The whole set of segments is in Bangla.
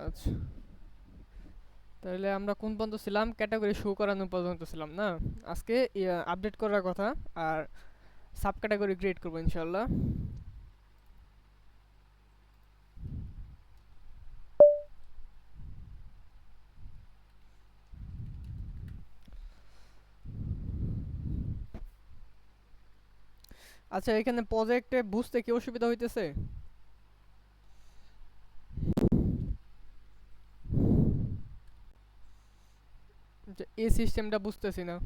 আচ্ছা, তাহলে আমরা কোন পর্যন্ত ছিলাম? ক্যাটাগরি শো করানো পর্যন্ত ছিলাম না? আজকে আপডেট করার কথা, আর সাব ক্যাটাগরি ক্রিয়েট করবো ইনশাল্লাহ। আচ্ছা, এখানে প্রজেক্টে বুঝতে কি অসুবিধা হইতেছে? যে এই সিস্টেমটা বুঝতেছি না।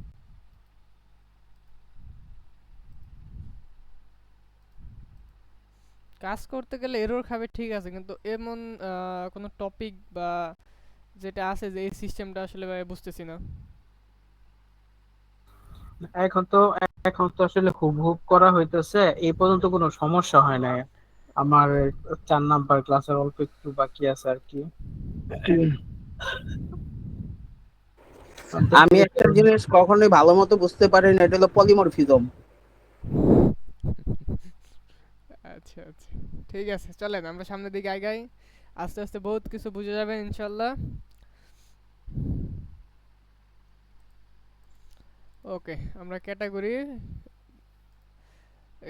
কাজ করতে গেলে এরর খাবে ঠিক আছে, কিন্তু এমন কোনো টপিক বা যেটা আছে যে এই সিস্টেমটা আসলে ভাই বুঝতেছি না। এখন তো এখন তো আসলে হুব করা হইতেছে, এই পর্যন্ত কোনো সমস্যা হয় না। আমার 4 নাম্বার ক্লাসের অল্প একটু বাকি আছে আর কি। আমি দেখি একটা জিনিস কখনোই ভালো মতো বুঝতে পারি না, এটা হলো পলিমরফিজম। আচ্ছা আচ্ছা, ঠিক আছে, চলেন আমরা সামনের দিকে আগাই। আস্তে আস্তে বহুত কিছু বুঝে যাবেন ইনশাল্লাহ। ওকে, আমরা ক্যাটাগরি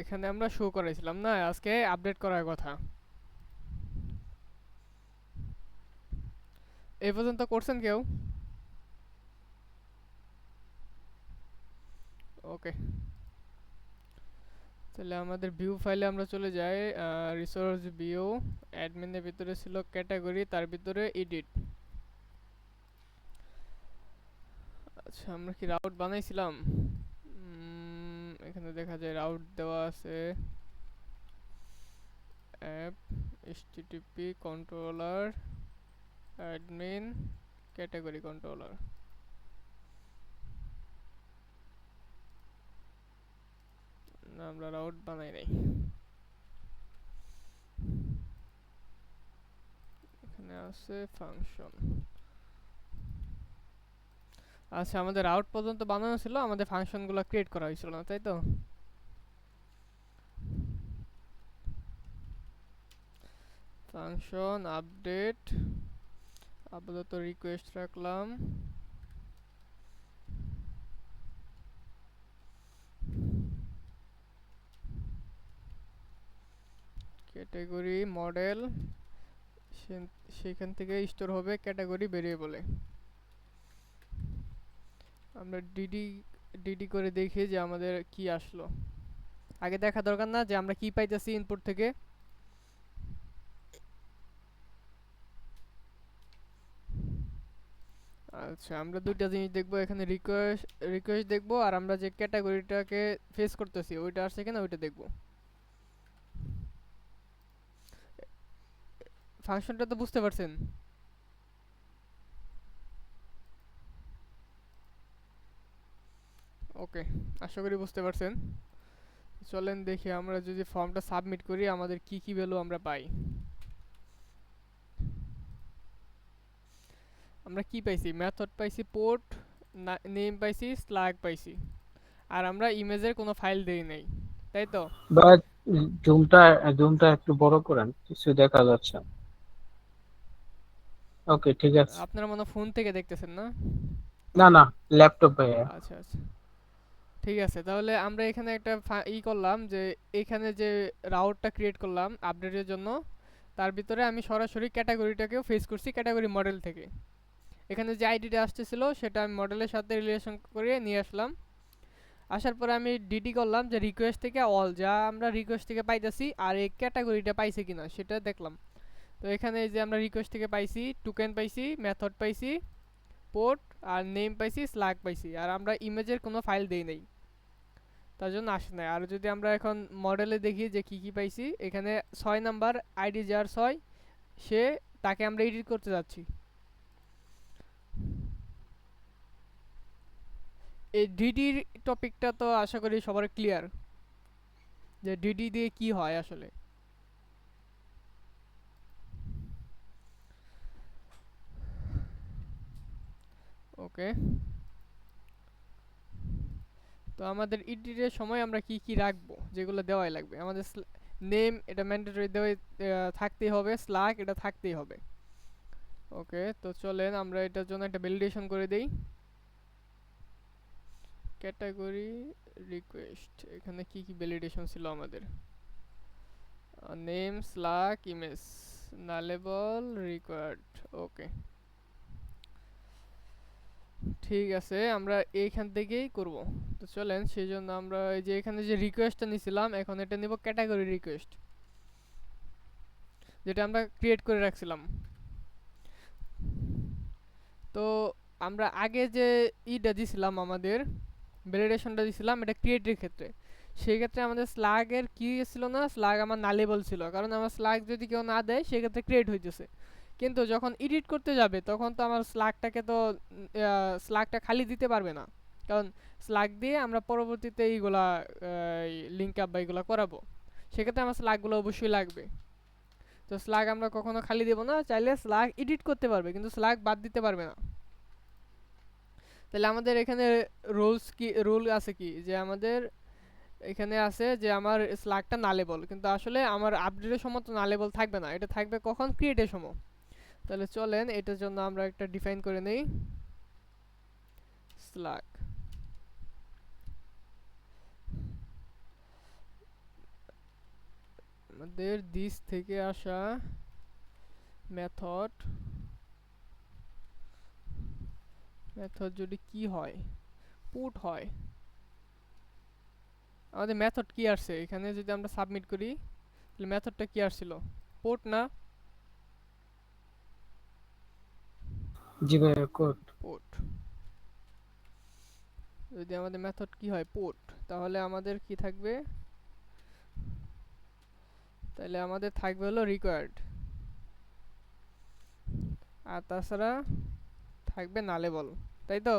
এখানে আমরা শো করেছিলাম না, আজকে আপডেট করার কথা। এই পর্যন্ত করছেন কেউ? ওকে, তাহলে আমাদের ভিউ ফাইলে আমরা চলে যাই। রিসোর্স ভিউ, অ্যাডমিনের ভিতরে ছিল ক্যাটাগরি, তার ভিতরে এডিট। আচ্ছা, আমরা কি রাউট বানাইছিলাম? এখানে দেখা যায় রাউট দেওয়া আছে। App, HTTP controller, admin, category controller. না, আমরা রাউট বানাই নাই। এখানে আছে ফাংশন। আচ্ছা, আমাদের রাউট পর্যন্ত বানানো ছিল, আমাদের ফাংশনগুলো ক্রিয়েট করা হয়েছিল না, তাই তো? ফাংশন আপডেট, আপাতত রিকোয়েস্ট রাখলাম। ক্যাটাগরি মডেল, সেখান থেকে স্টোর হবে ক্যাটাগরি ভেরিয়েবলে। আমরা ডিডি ডিডি করে দেখি যে আমাদের কি আসলো। আগে দেখা দরকার না যে আমরা কি পাইতেছি ইনপুট থেকে? আচ্ছা, আমরা দুইটা জিনিস দেখবো এখানে, রিকোয়েস্ট রিকোয়েস্ট দেখবো, আর আমরা যে ক্যাটাগরিটাকে ফেস করতেছি ওইটা আসছে কিনা ওইটা দেখবো। ফাংশনটা তো বুঝতে পারছেন? ওকে, আশা করি বুঝতে পারছেন। চলেন দেখি আমরা যদি ফর্মটা সাবমিট করি আমাদের কি কি ভ্যালু আমরা পাই। আমরা কি পাইছি? মেথড পাইছি, পোর্ট নেম পাইছি, স্ল্যাগ পাইছি, আর আমরা ইমেজের কোনো ফাইল দেই নাই, তাই তো? বাট জুমটা জুমটা একটু বড় করেন, কিছু দেখা যাচ্ছে। ওকে, ঠিক আছে। আপনারা মনে ফোন থেকে দেখতেছেন না? না না, ল্যাপটপে। আচ্ছা আচ্ছা, ঠিক আছে, তাহলে আমরা এখানে একটা করলাম যে এখানে যে রাউটটা ক্রিয়েট করলাম আপডেটের জন্য, তার ভিতরে আমি সরাসরি ক্যাটাগরিটাকেও ফেস করছি ক্যাটাগরি মডেল থেকে। এখানে যে আইডিটা আসতেছিল সেটা আমি মডেলের সাথে রিলেশন করে নিয়ে আসলাম। আসার পরে আমি ডিডি করলাম যে রিকোয়েস্ট থেকে অল যা আমরা রিকোয়েস্ট থেকে পাইতেছি আর এই ক্যাটাগরিটা পাইছে কিনা সেটা দেখলাম। তো এখানে এই যে আমরা রিকোয়েস্ট থেকে পাইছি, টোকেন পাইছি, মেথড পাইছি, পোর্ট আর নেম পাইছি, স্ল্যাগ পাইছি, আর আমরা ইমেজের কোনো ফাইল দেই নাই, তার জন্য আসে নাই। আর যদি আমরা এখন মডেলে দেখি যে কি কি পাইছি, এখানে 6 নাম্বার আইডি যার 6, সে তাকে আমরা এডিট করতে যাচ্ছি। এই ডিডির টপিকটা তো আশা করি সবার ক্লিয়ার, যে ডিডি দিয়ে কি হয় আসলে। ওকে, তো আমাদের এডিটের সময় আমরা কি কি রাখবো যেগুলো দেওয়াই লাগবে? আমাদের নেম এটা ম্যান্ডেটরি দেওয়াই থাকতেই হবে, স্ল্যাগ এটা থাকতেই হবে। ওকে, তো চলেন আমরা এটার জন্য একটা ভ্যালিডেশন করে দেই। ক্যাটাগরি রিকোয়েস্ট, এখানে কি কি ভ্যালিডেশন ছিল আমাদের? Name, slug, image, nullable, required. Okay, ঠিক আছে, আমরা এইখান থেকেই করব। তো চলেন সেই জন্য আমরা এই যে এখানে যে রিকোয়েস্টটা নিছিলাম, এখন এটা নিব ক্যাটাগরি রিকোয়েস্ট, যেটা আমরা ক্রিয়েট করে রাখছিলাম। তো আমরা আগে যে ইটা দিছিলাম, আমাদের ভ্যালিডেশনটা দিছিলাম এটা ক্রিয়েটের ক্ষেত্রে, সেই ক্ষেত্রে আমাদের স্ল্যাগের কি ছিল না, স্ল্যাগ আমার নালেবল ছিল, কারণ আমার স্ল্যাগ যদি কেউ না দেয় সেক্ষেত্রে ক্রিয়েট হইতেছে। কিন্তু যখন এডিট করতে যাবে তখন তো আমার স্ল্যাগটাকে তো স্ল্যাগটা খালি দিতে পারবে না, কারণ স্ল্যাগ দিয়ে আমরা পরবর্তীতে এইগুলা লিঙ্ক আপ বা এইগুলা করাবো, সেক্ষেত্রে আমার স্ল্যাগগুলো অবশ্যই লাগবে। তো স্ল্যাগ আমরা কখনো খালি দেবো না, চাইলে স্ল্যাগ এডিট করতে পারবে কিন্তু স্ল্যাগ বাদ দিতে পারবে না। তাহলে আমাদের এখানে রুল আছে কি, যে আমাদের এখানে আছে যে আমার স্ল্যাগটা নালেবল, কিন্তু আসলে আমার আপডেটের সময় তো নালেবল থাকবে না, এটা থাকবে কখন, ক্রিয়েটের সময়। তাহলে চলেন এটার জন্য আমরা একটা ডিফাইন করে নেই, স্ল্যাগ। আমাদের দিস থেকে আসা মেথড, যদি কি হয়, পুট হয়, আমাদের মেথড কি আসছে এখানে যদি আমরা সাবমিট করি, তাহলে মেথডটা কি আসছিল, পুট না? জি ভাইয়া, কোড। পুট। যদি আমাদের মেথড কি হয়, পুট, তাহলে আমাদের কি থাকবে, তাহলে আমাদের থাকবে হলো রিকোয়ার্ড, আর তাছাড়া থাকবে নালেবল, তাই তো?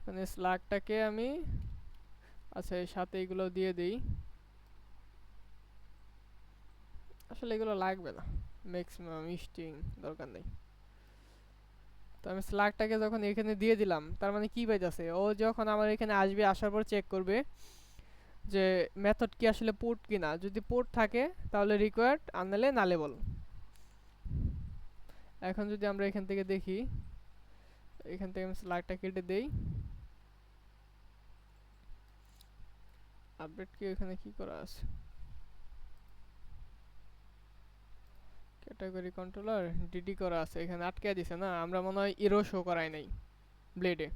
মানে স্ল্যাগটাকে আমি, আচ্ছা এর সাথে এগুলো দিয়ে দিই, আসলে এগুলো লাগবে না, ম্যাক্সিমাম স্ট্রিং দরকার নেই। তো আমি স্ল্যাগটাকে যখন এখানে দিয়ে দিলাম, তার মানে কি পাইতেছে, ও যখন আমার এখানে আসবে, আসার পর চেক করবে যে মেথড কি আসলে পোর্ট কিনা, যদি পোর্ট থাকে তাহলে রিকোয়ার্ড, আর নাহলে নালেবল। এখন যদি আমরা এখান থেকে দেখি, এখান থেকে আমি স্ল্যাগটা কেটে দেই, আপডেট কি এখানে কি করা আছে, ক্যাটাগরি কন্ট্রোলার ডিডি করা আছে, এখানে আটকে দিছে না, আমরা মনে হয় এরো শো করাই নাই ব্লেডে।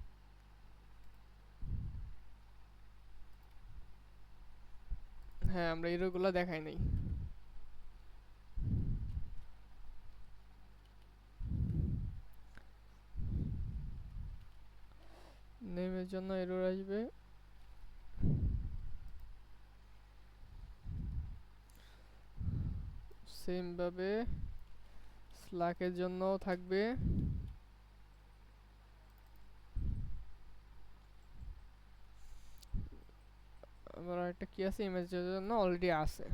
হ্যাঁ, আমরা এরোগুলো দেখাই নাই। নেমের জন্য এরর আসবে, সেম ভাবে স্ল্যাকের জন্যও থাকবে। আবার একটা কি আছে, ইমেজের জন্য অলরেডি আছে।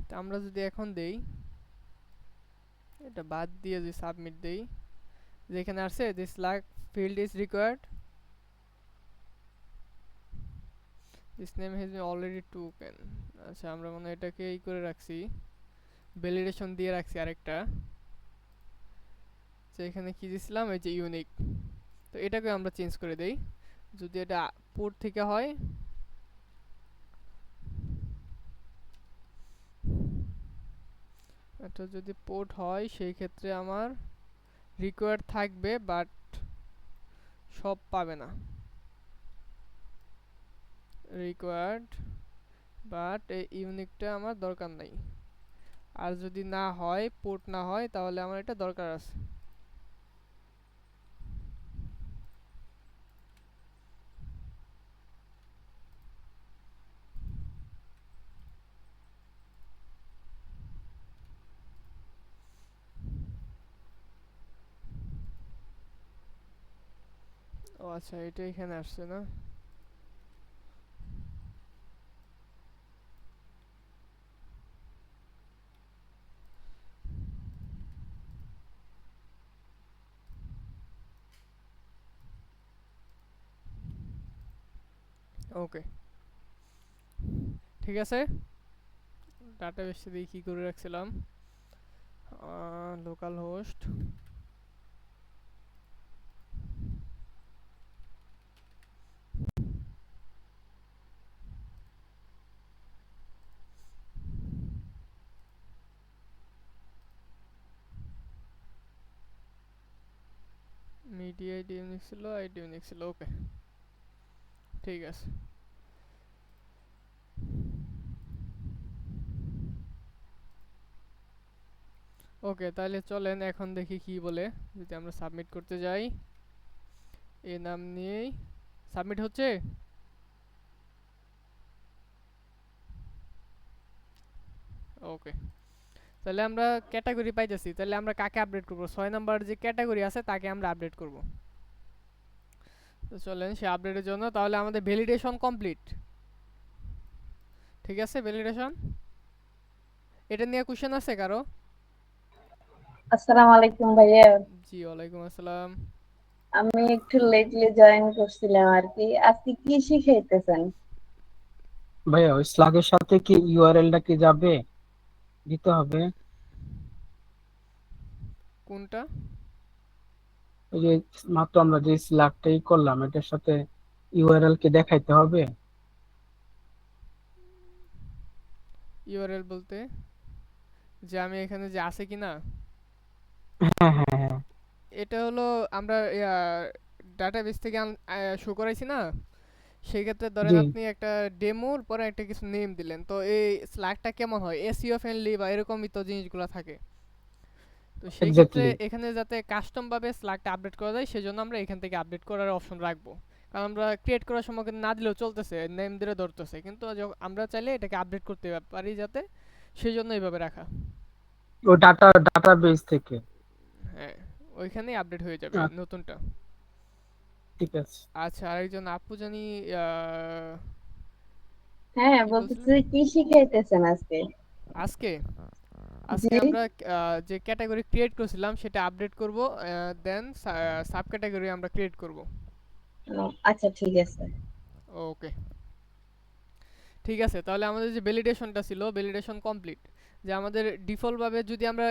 তো আমরা যদি এখন দেই, এটা বাদ দিয়ে যদি সাবমিট দেই, যেখানে আছে this slack field is required, this name has been already taken। আচ্ছা, আমরা মনে হয় এটাকে এই করে রাখছি, ভ্যালিডেশন দিয়ে রাখছি আরেকটা, যে এখানে কি দিছিলাম, এই যে ইউনিক। তো এটাকে আমরা চেঞ্জ করে দেই, যদি এটা পোর্ট থেকে হয়, এটা যদি পোর্ট হয় সেই ক্ষেত্রে আমার রিকোয়ার্ড থাকবে, বাট সব পাবে না, রিকোয়ার্ড, বাট এই ইউনিকটা আমার দরকার নাই। আর যদি না হয়, পোর্ট না হয়, তাহলে আমার এটা দরকার আছে। ও আচ্ছা, এটা এখানে আসছে না। ওকে, ঠিক আছে, ডাটাবেসে দিয়ে কি করে রাখছিলাম, local host media ID unique ছিল, আইডি ইউনিক ছিল। ওকে, ঠিক আছে। ওকে, তাহলে চলেন এখন দেখি কি বলে। যদি আমরা সাবমিট করতে যাই, এই নাম নিয়েই সাবমিট হচ্ছে। ওকে, তাহলে আমরা ক্যাটাগরি পাইতেছি। তাহলে আমরা কাকে আপডেট করব? 6 নাম্বার যে ক্যাটাগরি আছে তাকে আমরা আপডেট করব। তো চলেন সে আপডেটের জন্য তাহলে আমাদের ভ্যালিডেশন কমপ্লিট। ঠিক আছে, ভ্যালিডেশন এটা নিয়ে কোশ্চেন আছে কারো? আসসালামু আলাইকুম ভাইয়া। জি, ওয়ালাইকুম আসসালাম। আমি একটু লেটলি জয়েন করছিলাম আর কি। আজকে কি শিখাইতেছেন? ভাইয়া ওই স্লাগের সাথে কি ইউআরএলটা কি যাবে, দিতে হবে? কোনটা? ওই যে মাত্র আমরা যে স্লাগটাই করলাম এটার সাথে ইউআরএল কি দেখাইতে হবে? ইউআরএল বলতে যে আমি এখানে যে আছে কিনা? হ্যাঁ হ্যাঁ হ্যাঁ। এটা হলো আমরা ডাটাবেস থেকে শো করাইছি না, সেই ক্ষেত্রে ধরেন জি আপনি একটা ডেমোর পরে একটা কিছু নেম দিলেন, তো এই স্ল্যাগটা কেমন হয়, এসইও ফ্রেন্ডলি বা এরকমই তো জিনিসগুলো থাকে। তো সেই ক্ষেত্রে এক্স্যাক্টলি। এখানে যাতে কাস্টম ভাবে স্ল্যাগটা আপডেট করা যায় সেজন্য আমরা এখান থেকে আপডেট করার অপশন রাখবো। কারণ আমরা ক্রিয়েট করার সময় কিন্তু না দিলেও চলতেছে, নেম দিলে ধরতেছে, কিন্তু আমরা চাইলে এটাকে আপডেট করতে পারি যাতে, সেই জন্য এইভাবে রাখা। ও ডাটাবেস থেকে। হ্যাঁ, ওইখানেই আপডেট হয়ে যাবে নতুনটা। ঠিক আছে। আচ্ছা, আরেকজন আপু জানি হ্যাঁ, কি বলছিল? বলতেছি কি শিখাইতেছেন আজকে? আজকে আজকে জি। আমরা যে ক্যাটাগরি ক্রিয়েট করেছিলাম সেটা আপডেট করব, দেন সাব ক্যাটাগরি আমরা ক্রিয়েট করব। আচ্ছা ঠিক আছে। ওকে, ঠিক আছে। তাহলে আমাদের যে ভ্যালিডেশনটা ছিল, ভ্যালিডেশন কমপ্লিট। যে আমাদের ডিফল্ট ভাবে যদি আমরা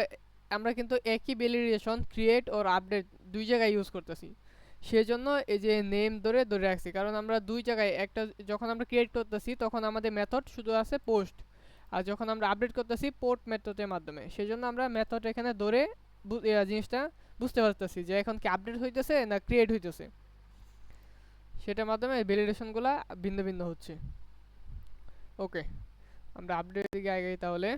আমরা কিন্তু একই ভ্যালিডেশন ক্রিয়েট ওর আপডেট দুই জায়গায় ইউজ করতেছি। সেজন্য এই যে নেম ধরে ধরে রাখছি, কারণ আমরা দুই জায়গায় একটা যখন আমরা ক্রিয়েট করতেছি তখন আমাদের মেথড শুধু আছে পোস্ট, আর যখন আমরা আপডেট করতেছি পোর্ট মেথডের মাধ্যমে। সেজন্য আমরা মেথড এখানে ধরে জিনিসটা বুঝতে পারতেছি যে এখন কি আপডেট হইতেছে না ক্রিয়েট হইতেছে, সেটার মাধ্যমে ভ্যালিডেশনগুলো ভিন্ন ভিন্ন হচ্ছে। ওকে, আমরা আপডেটের দিকে আগাই তাহলে।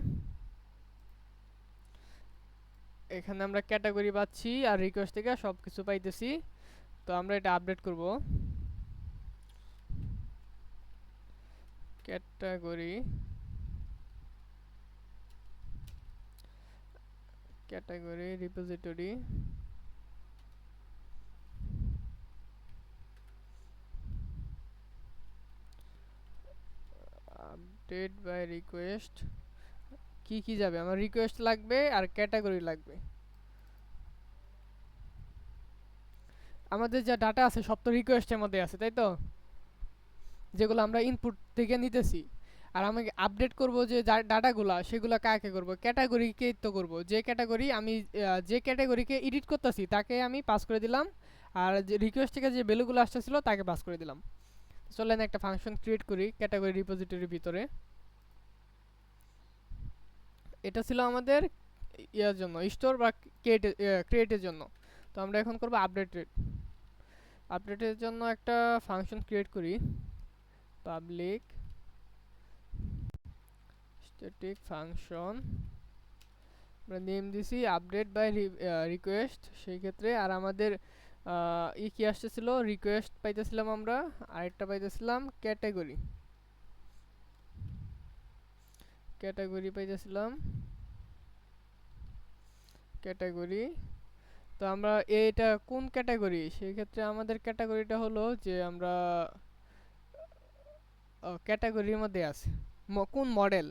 এখানে আমরা ক্যাটাগরি পাচ্ছি আর রিকোয়েস্ট থেকে সব কিছু পাইতেছি। তো আমরা এটা আপডেট করব। Category category repository update by request. কি কি যাবে? আমার রিকোয়েস্ট লাগবে আর ক্যাটাগরি লাগবে। আমাদের যা ডাটা আছে সব তো রিকোয়েস্টের মধ্যে আছে, তাই তো? যেগুলো আমরা ইনপুট থেকে নিতেছি। আর আমাকে আপডেট করব যে ডাটাগুলা, সেগুলো কাকে করব? ক্যাটাগরিকেই তো করব। যে ক্যাটাগরি আমি যে ক্যাটাগরিকে এডিট করতেছি তাকে আমি পাস করে দিলাম, আর যে রিকোয়েস্ট থেকে যে ভ্যালুগুলো আসতেছিল তাকে পাস করে দিলাম। চলেন একটা ফাংশন ক্রিয়েট করি ক্যাটাগরি রিপোজিটরির ভিতরে। এটা ছিল আমাদের ইয়ার জন্য, স্টোর বা ক্রিয়েটের জন্য। তো আমরা এখন করব আপডেটেড। আপডেটের জন্য একটা ফাংশন ক্রিয়েট করি, পাবলিক স্ট্যাটিক ফাংশন। আমরা নেম দিছি আপডেট বাই রিকোয়েস্ট সেই ক্ষেত্রে। আর আমাদের কি আসতেছিল, রিকোয়েস্ট পাইতেছিলাম আমরা, আরেকটা পাইতেছিলাম ক্যাটাগরি। ক্যাটাগরি পাইতেছিলাম ক্যাটাগরি। তো আমরা এটা কোন ক্যাটাগরি, সেই ক্ষেত্রে আমাদের ক্যাটাগরিটা হলো যে আমরা ক্যাটাগরির মধ্যে আছে কোন মডেল।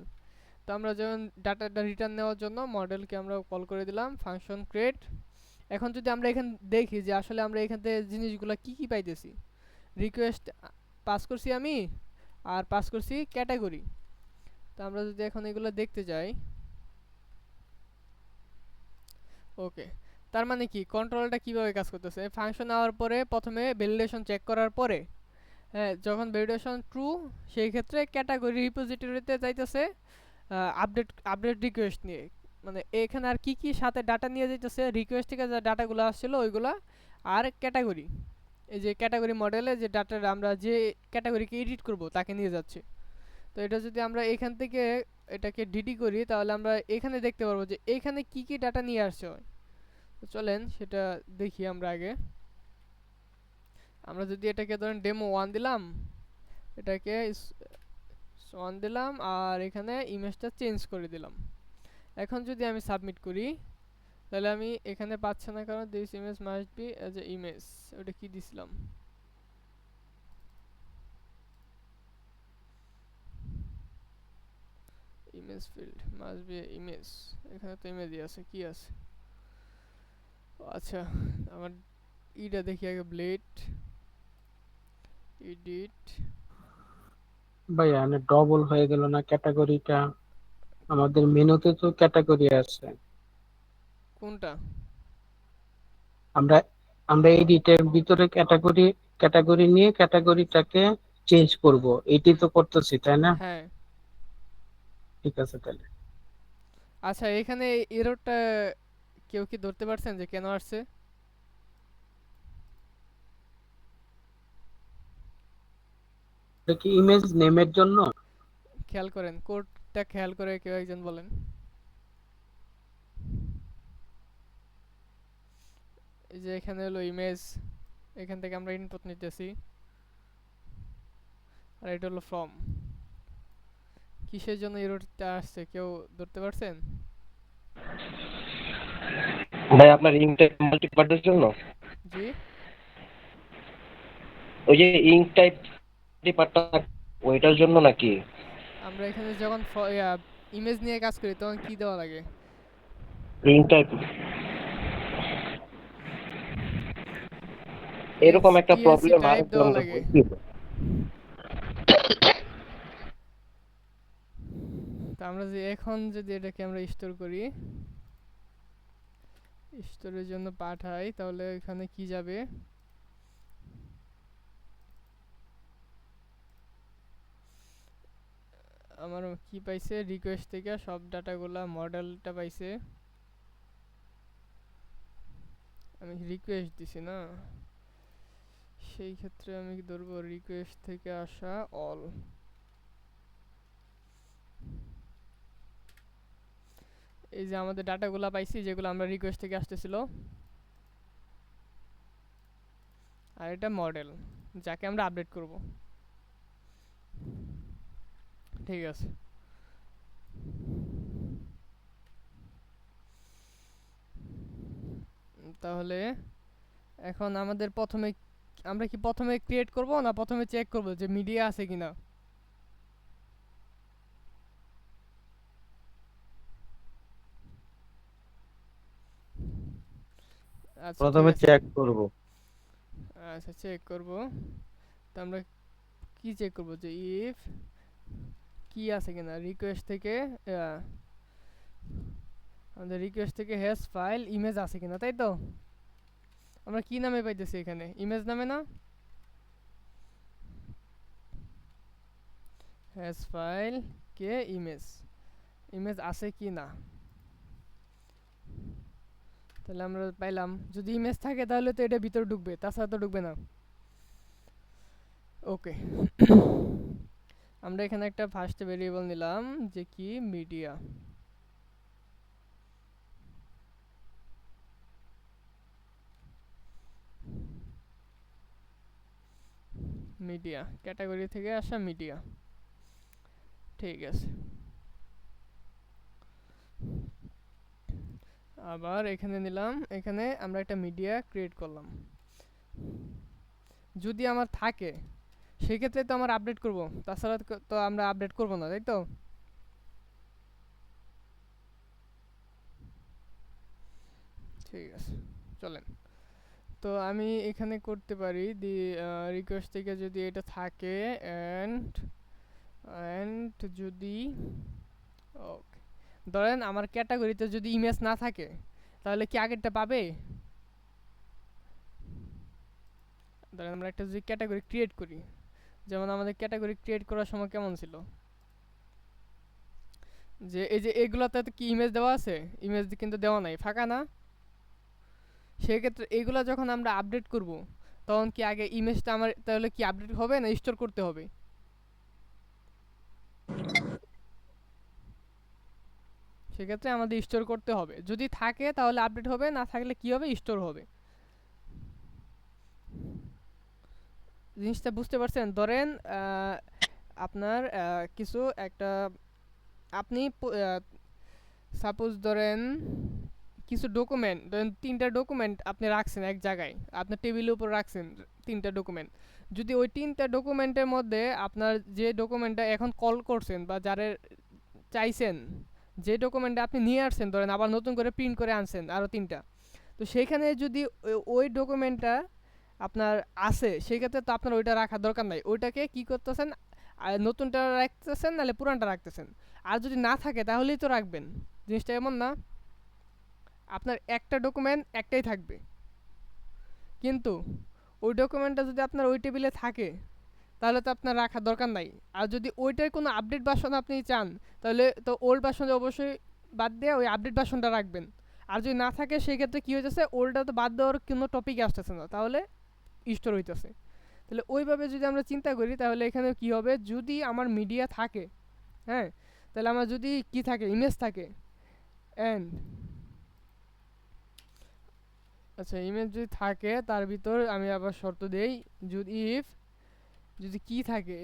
তো আমরা যেমন ডাটাটা রিটার্ন নেওয়ার জন্য মডেলকে আমরা কল করে দিলাম ফাংশন ক্রিয়েট। এখন যদি আমরা এখানে দেখি যে আসলে আমরা এখান থেকে জিনিসগুলো কি কি পাইতেছি, রিকোয়েস্ট পাস করছি আমি, আর পাস করছি ক্যাটাগরি। তো আমরা যদি এখন এগুলো দেখতে যাই, ওকে, তার মানে কি কন্ট্রোলটা কিভাবে কাজ করতেছে? ফাংশন নেওয়ার পরে প্রথমে ভ্যালিডেশন চেক করার পরে, হ্যাঁ, যখন ভ্যালিডেশন ট্রু সেই ক্ষেত্রে ক্যাটাগরি রিপোজিটরিতে যাইতেছে আপডেট আপডেট রিকোয়েস্ট নিয়ে। মানে এখানে আর কি কি সাথে ডাটা নিয়ে যাইতেছে, রিকোয়েস্ট থেকে যে ডাটাগুলো আসছিল ওইগুলা, আর ক্যাটাগরি, এই যে ক্যাটাগরি মডেলে যে ডাটাটা আমরা যে ক্যাটাগরিকে এডিট করব তাকে নিয়ে যাচ্ছে। তো এটা যদি আমরা এখান থেকে এটাকে ডিডি করি তাহলে আমরা এখানে দেখতে পারবো যে এখানে কি কি ডাটা নিয়ে আসছে। তো চলেন সেটা দেখি আমরা আগে। আমরা যদি এটাকে ধরেন ডেমো 1 দিলাম, এটাকে 1 দিলাম আর এখানে ইমেজটা চেঞ্জ করে দিলাম। এখন যদি আমি সাবমিট করি তাহলে আমি এখানে পাচ্ছি না, কারণ this image must be as a image. ওটা কি দিছিলাম? Image field must be image. এখানে তো ইমেজই আছে, কি আছে? ও আচ্ছা, আমার ইটা দেখি আগে, ব্লেড এডিট। ভাইয়া মানে ডবল হয়ে গেল না ক্যাটাগরিটা? আমাদের মেনুতে তো ক্যাটাগরি আছে। কোনটা? আমরা আমরা এডিটের ভিতরে ক্যাটাগরি ক্যাটাগরি নিয়ে ক্যাটাগরিটাকে চেঞ্জ করব, এটি তো করতেছি তাই না? হ্যাঁ। ঠিক আছে তাহলে। আচ্ছা, এখানে এররটা কেউ কি ধরতে পারছেন যে কেন আসছে? এটা কি ইমেজ নেমের জন্য? খেয়াল করেন, কোডটা খেয়াল করে কেউ একজন বলেন। এই যে এখানে হলো ইমেজ, এখান থেকে আমরা ইনপুট নিতেছি, আর এটা হলো ফ্রম। কিসের জন্য এররটা আসছে কেউ ধরতে পারছেন? ভাই আপনার ইঙ্ক টাইপ মাল্টিপার্টের জন্য, জি। ওই যে ইঙ্ক টাইপ মাল্টিপার্টটা ওইটার জন্য নাকি? আমরা এখানে যখন ইমেজ নিয়ে কাজ করি তখন কি দেওয়া লাগে? ইঙ্ক টাইপ এরকম একটা টিএলসি প্রবলেম টাইপ আরেকজন দেওয়া আমাকে লাগে। বলছিল। তা আমরা যে এখন যদি এটাকে আমরা স্টোর করি, স্টোরের জন্য পাঠাই, তাহলে এখানে কি যাবে? আমার কি পাইছে? রিকোয়েস্ট থেকে সব ডাটাগুলা মডেলটা পাইছে। আমি রিকোয়েস্ট দিছি না, সেই ক্ষেত্রে আমি ধরবো রিকোয়েস্ট থেকে আসা অল। এই যে আমাদের ডাটাগুলা পাইছি যেগুলো আমরা রিকোয়েস্ট থেকে আসতেছিল, আর এটা মডেল যাকে আমরা আপডেট করব। ঠিক আছে। তাহলে এখন আমাদের প্রথমে, আমরা কি প্রথমে ক্রিয়েট করব না প্রথমে চেক করব যে মিডিয়া আছে কিনা? আচ্ছা ঠিক প্রথমে আছে। চেক করব। আচ্ছা চেক করব। তো আমরা কি চেক করব যে ইফ কি আছে কিনা রিকোয়েস্ট থেকে, আমাদের রিকোয়েস্ট থেকে হ্যাশ ফাইল ইমেজ আছে কিনা, তাই তো? আমরা কি নামে পাইতেছি এখানে? ইমেজ নামে না? হ্যাশ ফাইল কে ইমেজ, ইমেজ আছে কি না? তাহলে আমরা পাইলাম যদি ইমেজ থাকে তাহলে তো এটা ভিতরে ঢুকবে, তাছাড়া তো ঢুকবে না। ওকে। আমরা এখানে একটা ফার্স্ট ভেরিয়েবল নিলাম যে কি মিডিয়া। মিডিয়া ক্যাটাগরি থেকে আসা মিডিয়া। ঠিক আছে। আবার এখানে নিলাম, এখানে আমরা একটা মিডিয়া ক্রিয়েট করলাম। যদি আমার থাকে সেক্ষেত্রে তো আমার আপডেট করব, তাছাড়া তো আমরা আপডেট করব না, তাই তো? ঠিক আছে, চলেন। তো আমি এখানে করতে পারি দি রিকোয়েস্ট থেকে যদি এটা থাকে এন্ড এন্ড যদি, ওকে, ধরেন আমার ক্যাটাগরিতে যদি ইমেজ না থাকে তাহলে কি আগেরটা পাবে? ধরেন আমরা একটা যদি ক্যাটাগরি ক্রিয়েট করি, যেমন আমাদের ক্যাটাগরি ক্রিয়েট করার সময় কেমন ছিল, যে এই যে এগুলোতে তো কি ইমেজ দেওয়া আছে? ইমেজ কিন্তু দেওয়া নাই, ফাঁকা না? সেক্ষেত্রে এগুলো যখন আমরা আপডেট করব, তখন কি আগে ইমেজটা আমার তাহলে কি আপডেট হবে না স্টোর করতে হবে? সেক্ষেত্রে আমাদের স্টোর করতে হবে। যদি থাকে তাহলে আপডেট হবে, না থাকলে কি হবে? স্টোর হবে। জিনিসটা বুঝতে পারছেন? ধরেন আপনার কিছু একটা আপনি সাপোজ ধরেন কিছু ডকুমেন্ট, ধরেন 3টা ডকুমেন্ট আপনি রাখছেন এক জায়গায়, আপনার টেবিলের উপর রাখছেন 3টা ডকুমেন্ট। যদি ওই 3টা ডকুমেন্টের মধ্যে আপনার যে ডকুমেন্টটা এখন কল করছেন বা যারা চাইছেন, যে ডকুমেন্টটা আপনি নিয়ে আসছেন, ধরেন আবার নতুন করে প্রিন্ট করে আনছেন আরও 3টা, তো সেইখানে যদি ওই ডকুমেন্টটা আপনার আছে, সেক্ষেত্রে তো আপনার ওইটা রাখার দরকার নাই। ওইটাকে কি করতেছেন, নতুনটা রাখতেছেন নাহলে পুরানটা রাখতেছেন। আর যদি না থাকে তাহলেই তো রাখবেন। জিনিসটা এমন না, আপনার একটা ডকুমেন্ট একটাই থাকবে, কিন্তু ওই ডকুমেন্টটা যদি আপনার ওই টেবিলে থাকে তাহলে তো আপনার রাখার দরকার নাই। আর যদি ওইটার কোনো আপডেট ভার্সন আপনি চান, তাহলে তো ওল্ড ভার্সনটা অবশ্যই বাদ দিয়ে ওই আপডেট ভার্সনটা রাখবেন। আর যদি না থাকে সেই ক্ষেত্রে কী হইতেছে, ওল্ডটা তো বাদ দেওয়ার কোনো টপিক আসতেছে না, তাহলে স্টোর হইতেছে। তাহলে ওইভাবে যদি আমরা চিন্তা করি তাহলে এখানে কি হবে, যদি আমার মিডিয়া থাকে, হ্যাঁ, তাহলে আমার যদি কি থাকে, ইমেজ থাকে, অ্যান্ড আচ্ছা ইমেজ যদি থাকে তার ভিতর আমি আবার শর্ত দেই, যদি ইফ যদি কি থাকে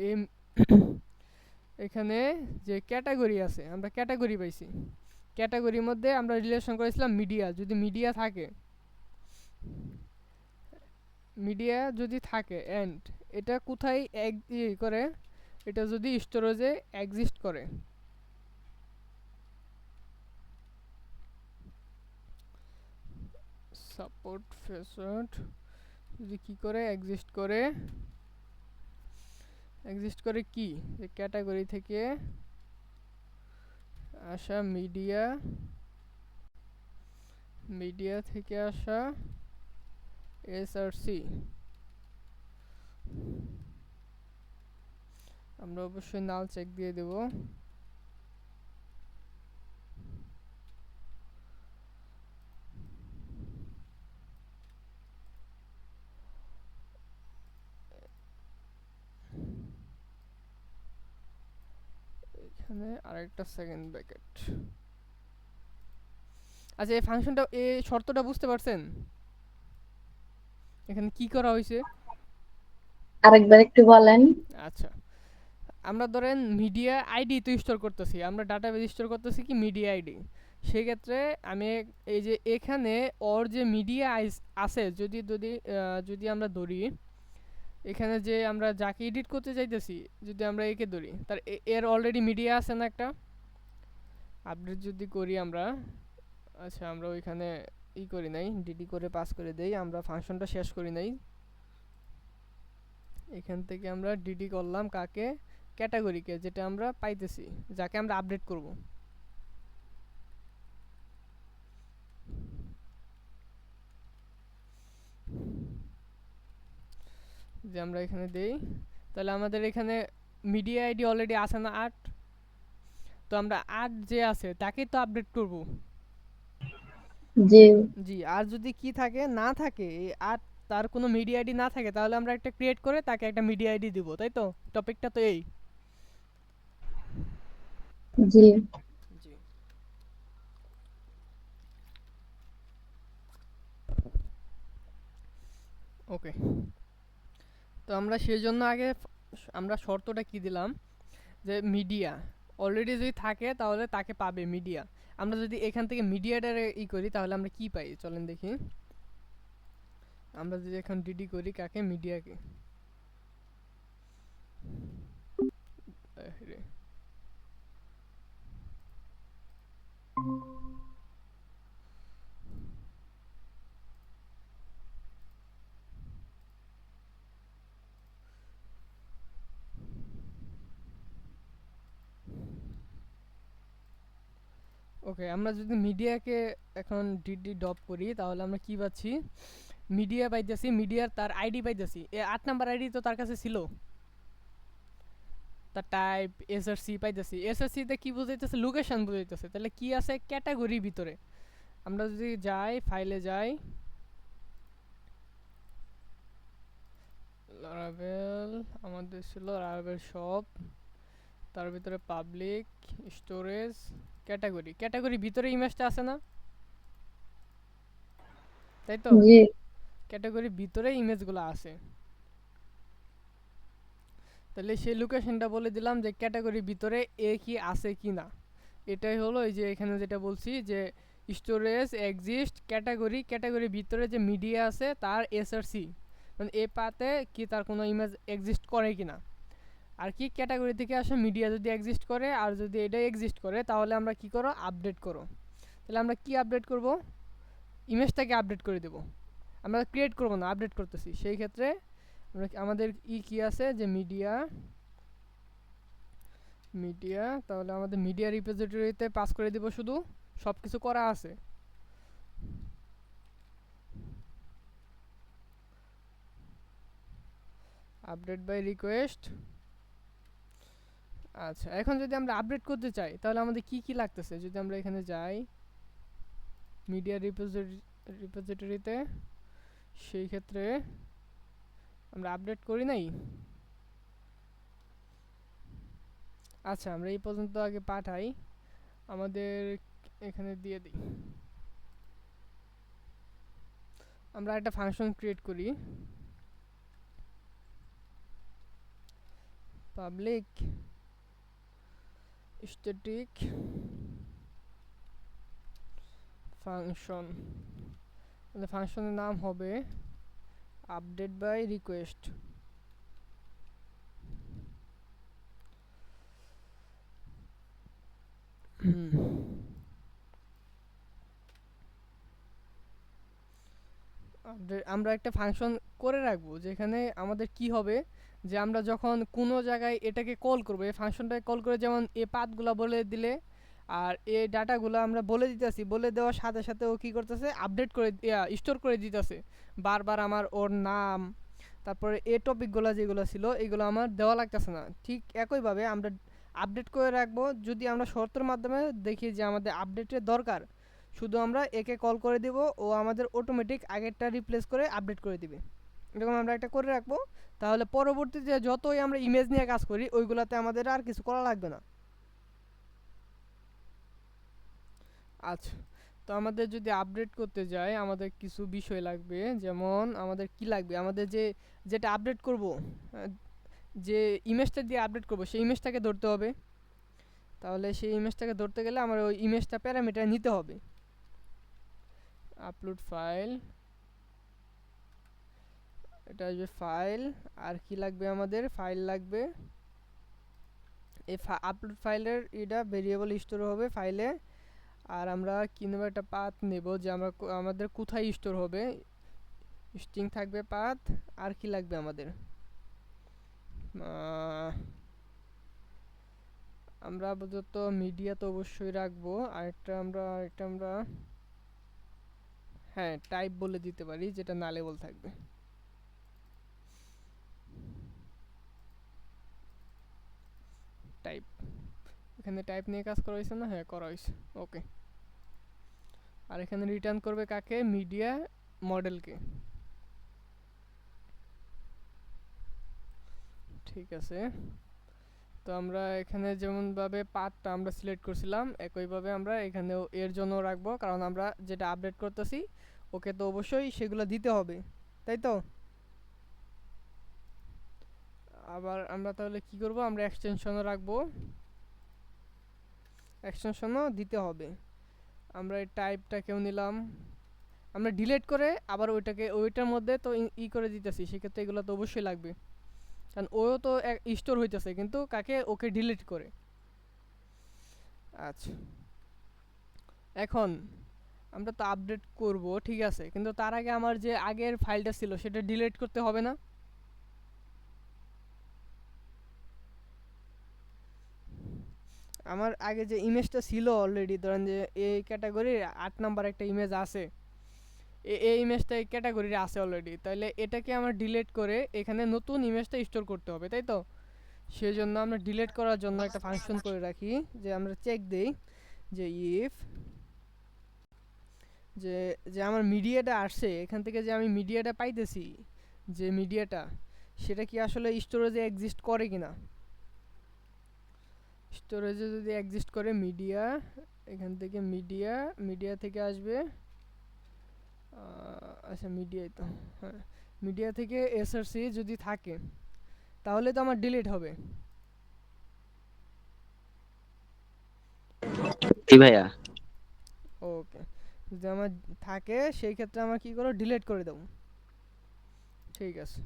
এখানে যে ক্যাটাগরি আছে, আমরা ক্যাটাগরি পাইছি, ক্যাটাগরির মধ্যে আমরা রিলেশন করেছিলাম মিডিয়া, যদি মিডিয়া থাকে, মিডিয়া যদি থাকে এন্ড এটা কোথায় করে, এটা যদি স্টোরেজে এক্সিস্ট করে, সাপোর্ট ফেসড যদি কি করে এক্সিস্ট করে, এক্সিস্ট করে কি, যে ক্যাটাগরি থেকে আসা মিডিয়া, মিডিয়া থেকে আসা এসআরসি, আমরা অবশ্যই নাল চেক দিয়ে দেব। এখানে আরেকটা সেকেন্ড ব্র্যাকেট। আচ্ছা এই ফাংশনটা, এই শর্তটা বুঝতে পারছেন? এখানে কি করা হয়েছে? আরেকবার একটু বলেন। আচ্ছা আমরা ধরেন মিডিয়া আইডি তো স্টোর করতেছি, আমরা ডাটাবেজ স্টোর করতেছি কি মিডিয়া আইডি। সেক্ষেত্রে আমি এই যে এখানে ওর যে মিডিয়া আছে, যদি যদি যদি আমরা ধরি এখানে যে আমরা যাকে এডিট করতে চাইতেছি, যদি আমরা একে ধরি, তার এর অলরেডি মিডিয়া আছে না একটা, আপডেট যদি করি আমরা, আচ্ছা আমরা ওইখানে ই করি নাই, ডিডি করে পাস করে দেই, আমরা ফাংশনটা শেষ করি নাই। এখান থেকে আমরা ডিডি করলাম কাকে, ক্যাটাগরিকে, যেটা আমরা পাইতেছি, যাকে আমরা আপডেট করব। যে আমরা এখানে দেই, তাহলে আমাদের এখানে মিডিয়া আইডি অলরেডি আছে না 8, তো আমরা 8 যে আছে তাকেই তো আপডেট করব। জি জি, আর যদি কি থাকে না থাকে, এই 8 তার কোনো মিডিয়া আইডি না থাকে, তাহলে আমরা একটা ক্রিয়েট করে তাকে একটা মিডিয়া আইডি দিব, তাই তো? টপিকটা তো এই। জি জি ওকে, তো আমরা সেই জন্য আগে আমরা শর্তটা কি দিলাম, যে মিডিয়া অলরেডি যদি থাকে তাহলে তাকে পাবে মিডিয়া। আমরা যদি এখান থেকে মিডিয়াটারে ই করি তাহলে আমরা কি পাই চলেন দেখি। আমরা যদি এখন ডিডি করি কাকে, মিডিয়াকে, রে ওকে, আমরা যদি মিডিয়াকে এখন ডিডি ডপ করি তাহলে আমরা কি পাচ্ছি, মিডিয়া পাইতেছি, মিডিয়ার তার আইডি পাইতেছি, 8 নাম্বার আইডি তো তার কাছে ছিল, তার টাইপ এসআরসি পাইতেছি, এসআরসি তে কি বুঝাইতেছে, লোকেশন বুঝাইতেছে, তাহলে কি আছে ক্যাটাগরি ভিতরে। আমরা যদি যাই ফাইলে যাই, লারাভেল আমাদের ছিল লারাভেল শপ, তার ভিতরে পাবলিক স্টোরেজ ক্যাটাগরি, ক্যাটাগরি ভিতরে ইমেজটা আছে না, তাই তো? জি। ক্যাটাগরির ভিতরে ইমেজগুলো আছে, তাহলে সেই লোকেশনটা বলে দিলাম যে ক্যাটাগরির ভিতরে এ কি আছে কি না। এটাই হলো এই যে এখানে যেটা বলছি যে স্টোরেজ এক্সিস্ট ক্যাটাগরি, ক্যাটাগরির ভিতরে যে মিডিয়া আছে তার এসআরসি, মানে এ পাতে কি তার কোনো ইমেজ এক্সিস্ট করে কি না। আর কি ক্যাটাগরি থেকে আসে মিডিয়া যদি এক্সিস্ট করে, আর যদি এটা এক্সিস্ট করে তাহলে আমরা কি করো, আপডেট করো। তাহলে আমরা কি আপডেট করব, ইমেজটাকে আপডেট করে দেব, আমরা ক্রিয়েট করব না, আপডেট করতেছি। সেই ক্ষেত্রে আমরা আমাদের কি আছে যে মিডিয়া, মিডিয়া তাহলে আমাদের মিডিয়া রিপোজিটরিতে পাস করে দেব, শুধু সব কিছু করা আছে। Update by request. আচ্ছা, এখন যদি আমরা আপডেট করতে চাই তাহলে আমাদের কি কি লাগতেছে, যদি আমরা এখানে যাই মিডিয়া রিপোজিটরিতে, সেই ক্ষেত্রে আমরা আপডেট করি নাই। আচ্ছা, আমরা এই পর্যন্ত আগে পাঠাই, আমাদের এখানে দিয়ে দিই। আমরা একটা ফাংশন ক্রিয়েট করি, পাবলিক স্ট্যাটিক ফাংশন, ফাংশনের নাম হবে আপডেট বাই রিকোয়েস্ট। আমরা একটা ফাংশন করে রাখবো যেখানে আমাদের কি হবে, যে আমরা যখন কোনো জায়গায় এটাকে কল করবো, এই ফাংশনটাকে কল করে, যেমন এই পাথগুলো বলে দিলে আর এই ডাটাগুলো আমরা বলে দিতেছি, বলে দেওয়ার সাথে সাথে ও কী করতেছে, আপডেট করে স্টোর করে দিতেছে বারবার আমার ওর নাম, তারপরে এই টপিকগুলো যেগুলো ছিল এইগুলো আমার দেওয়া লাগতেছে না। ঠিক একইভাবে আমরা আপডেট করে রাখবো, যদি আমরা শর্তের মাধ্যমে দেখি যে আমাদের আপডেটের দরকার, শুধু আমরা একে কল করে দিব, ও আমাদের অটোমেটিক আগেরটা রিপ্লেস করে আপডেট করে দিবে। এরকম আমরা একটা করে রাখবো, তাহলে পরবর্তীতে যতই আমরা ইমেজ নিয়ে কাজ করি ওইগুলোতে আমাদের আর কিছু করা লাগবে না। আচ্ছা, তো আমাদের যদি আপডেট করতে যাই আমাদের কিছু বিষয় লাগবে, যেমন আমাদের কি লাগবে, আমাদের যেটা আপডেট করব, যে ইমেজটা দিয়ে আপডেট করব সেই ইমেজটাকে ধরতে হবে। তাহলে সেই ইমেজটাকে ধরতে গেলে আমার ওই ইমেজটা প্যারামিটার নিতে হবে। আপলোড ফাইল, এটা আসবে ফাইল, আর কি লাগবে, আমাদের ফাইল লাগবে, এই আপলোড ফাইলের এটা ভেরিয়েবল স্টোর হবে ফাইলে। আর আমরা কি নেব, একটা পাথ নেব যে আমরা আমাদের কোথায় স্টোর হবে, স্ট্রিং থাকবে পাথ। আর কি লাগবে আমাদের, আমরা আপাতত মিডিয়া তো অবশ্যই রাখবো, আর একটা আমরা হ্যাঁ টাইপ বলে দিতে পারি, যেটা না লেবেল থাকবে। টাইপ, এখানে টাইপ নিয়ে কাজ করা হয়েছে না, হ্যাঁ করা হয়েছে, ওকে। আর এখানে রিটার্ন করবে কাকে, মিডিয়া মডেলকে। ঠিক আছে, তো আমরা এখানে যেমনভাবে পাথটা আমরা সিলেক্ট করছিলাম একইভাবে আমরা এখানেও এর জন্য রাখবো, কারণ আমরা যেটা আপডেট করতেছি ওকে তো অবশ্যই সেগুলো দিতে হবে, তাই তো? আবার আমরা তাহলে কি করব, আমরা এক্সটেনশনও রাখবো, এক্সটেনশনও দিতে হবে। আমরা এই টাইপটাকেও নিলাম, আমরা ডিলিট করে আবার ওইটার মধ্যে তো করে দিতেছি, সেক্ষেত্রে এগুলো তো অবশ্যই লাগবে, কারণ ও তো স্টোর হইতেছে কিন্তু কাকে, ওকে ডিলিট করে। আচ্ছা, এখন আমরা তো আপডেট করব, ঠিক আছে, কিন্তু তার আগে আমার যে আগের ফাইলটা ছিল সেটা ডিলিট করতে হবে না? আমার আগে যে ইমেজটা ছিল অলরেডি, ধরেন যে এই ক্যাটাগরির 8 নাম্বার একটা ইমেজ আছে, এই ইমেজটা এই ক্যাটাগরির আছে অলরেডি, তাহলে এটাকে আমার ডিলিট করে এখানে নতুন ইমেজটা স্টোর করতে হবে, তাই তো? সেজন্য আমরা ডিলিট করার জন্য একটা ফাংশন করে রাখি, যে আমরা চেক দেই যে ইফ যে যে আমার মিডিয়াটা আসছে, এখান থেকে যে আমি মিডিয়াটা পাইতেছি, যে মিডিয়াটা সেটা কি আসলে স্টোরেজে এক্সিস্ট করে কিনা। স্টোরেজে যদি এক্সিস্ট করে মিডিয়া, এখান থেকে মিডিয়া থেকে আসবে, আচ্ছা মিডিয়াই তো, হ্যাঁ মিডিয়া থেকে এসআরসি যদি থাকে তাহলে তো আমার ডিলিট হবে। জি ভাইয়া। ওকে, যদি আমার থাকে সেই ক্ষেত্রে আমার কি করো, ডিলিট করে দেবো। ঠিক আছে,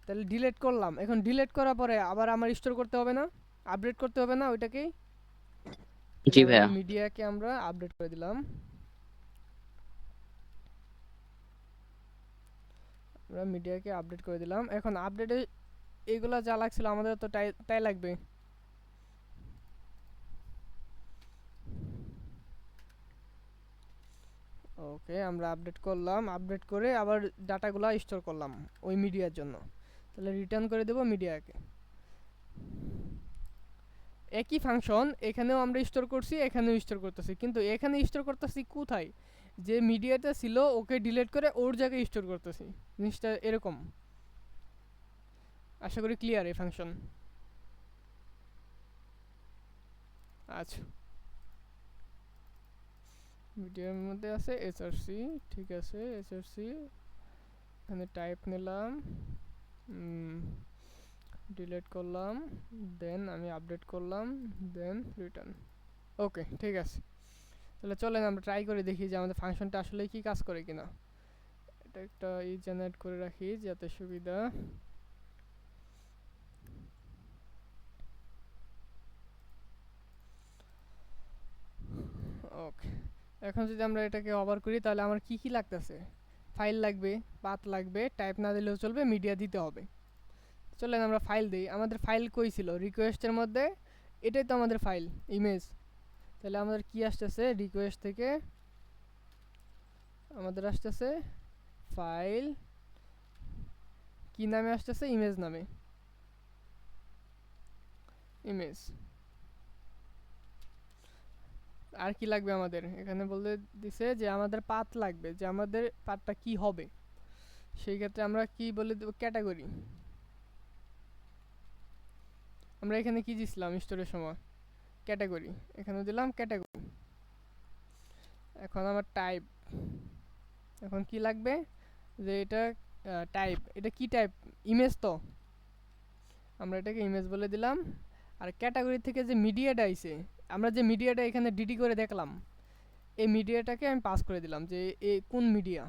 তাহলে ডিলিট করলাম। এখন ডিলিট করার পরে আবার আমার স্টোর করতে হবে না, আপডেট করতে হবে না ওইটাকেই। জি ভাইয়া। মিডিয়াকে আমরা আপডেট করে দিলাম, আমরা মিডিয়াকে আপডেট করে দিলাম। এখন আপডেটে এইগুলা যা লাগছিল আমাদের তো তাই লাগবে। ওকে, আমরা আপডেট করলাম, আপডেট করে আবার ডাটাগুলো স্টোর করলাম ওই মিডিয়ার জন্য, তাহলে রিটার্ন করে দেব মিডিয়াকে। একই ফাংশন এখানেও আমরা স্টোর করছি, এখানেও স্টোর করতেছি, কিন্তু এখানে স্টোর করতেছি কোথায়, যে মিডিয়াটা ছিল ওকে ডিলিট করে ওর জায়গায় স্টোর করতেছি। জিনিসটা এরকম, আশা করি ক্লিয়ার এই ফাংশন। আচ্ছা, মিডিয়ার মধ্যে আছে এসআরসি, ঠিক আছে এসআরসি, এখানে টাইপ নিলাম, ডিলিট করলাম, দেন আমি আপডেট করলাম, দেন রিটার্ন। ওকে ঠিক আছে, তাহলে চলেন আমরা ট্রাই করে দেখি যে আমাদের ফাংশনটা আসলে কি কাজ করে কিনা। এটা একটা জেনারেট করে রাখি যাতে সুবিধা। ওকে, এখন যদি আমরা এটাকে ওভার করি তাহলে আমার কি কি লাগতেছে, ফাইল লাগবে, পাথ লাগবে, টাইপ না দিলেও চলবে, মিডিয়া দিতে হবে। চলেন আমরা ফাইল দিই। আমাদের ফাইল কই ছিল, রিকোয়েস্টের মধ্যে, এটাই তো আমাদের ফাইল ইমেজ। তাহলে আমাদের কি আসতেছে, রিকোয়েস্ট থেকে আমাদের আসতেছে ফাইল, কি নামে আসতেছে, ইমেজ নামে, ইমেজ। আর কি লাগবে আমাদের, এখানে বলতে দিছে যে আমাদের পাথ লাগবে, যে আমাদের পাথটা কি হবে। সেই ক্ষেত্রে আমরা কি বলে দেব, ক্যাটাগরি। আমরা এখানে কি দিছিলাম স্টোরের সময়, ক্যাটাগরি, এখানে দিলাম ক্যাটাগরি। এখন আমার টাইপ, এখন কি লাগবে, যে এটা টাইপ, এটা কি টাইপ, ইমেজ তো, আমরা এটাকে ইমেজ বলে দিলাম। আর ক্যাটাগরি থেকে যে মিডিয়াটা আইছে, আমরা যে মিডিয়াটা এখানে ডিডি করে দেখলাম, এই মিডিয়াটাকে আমি পাস করে দিলাম যে এই কোন মিডিয়া।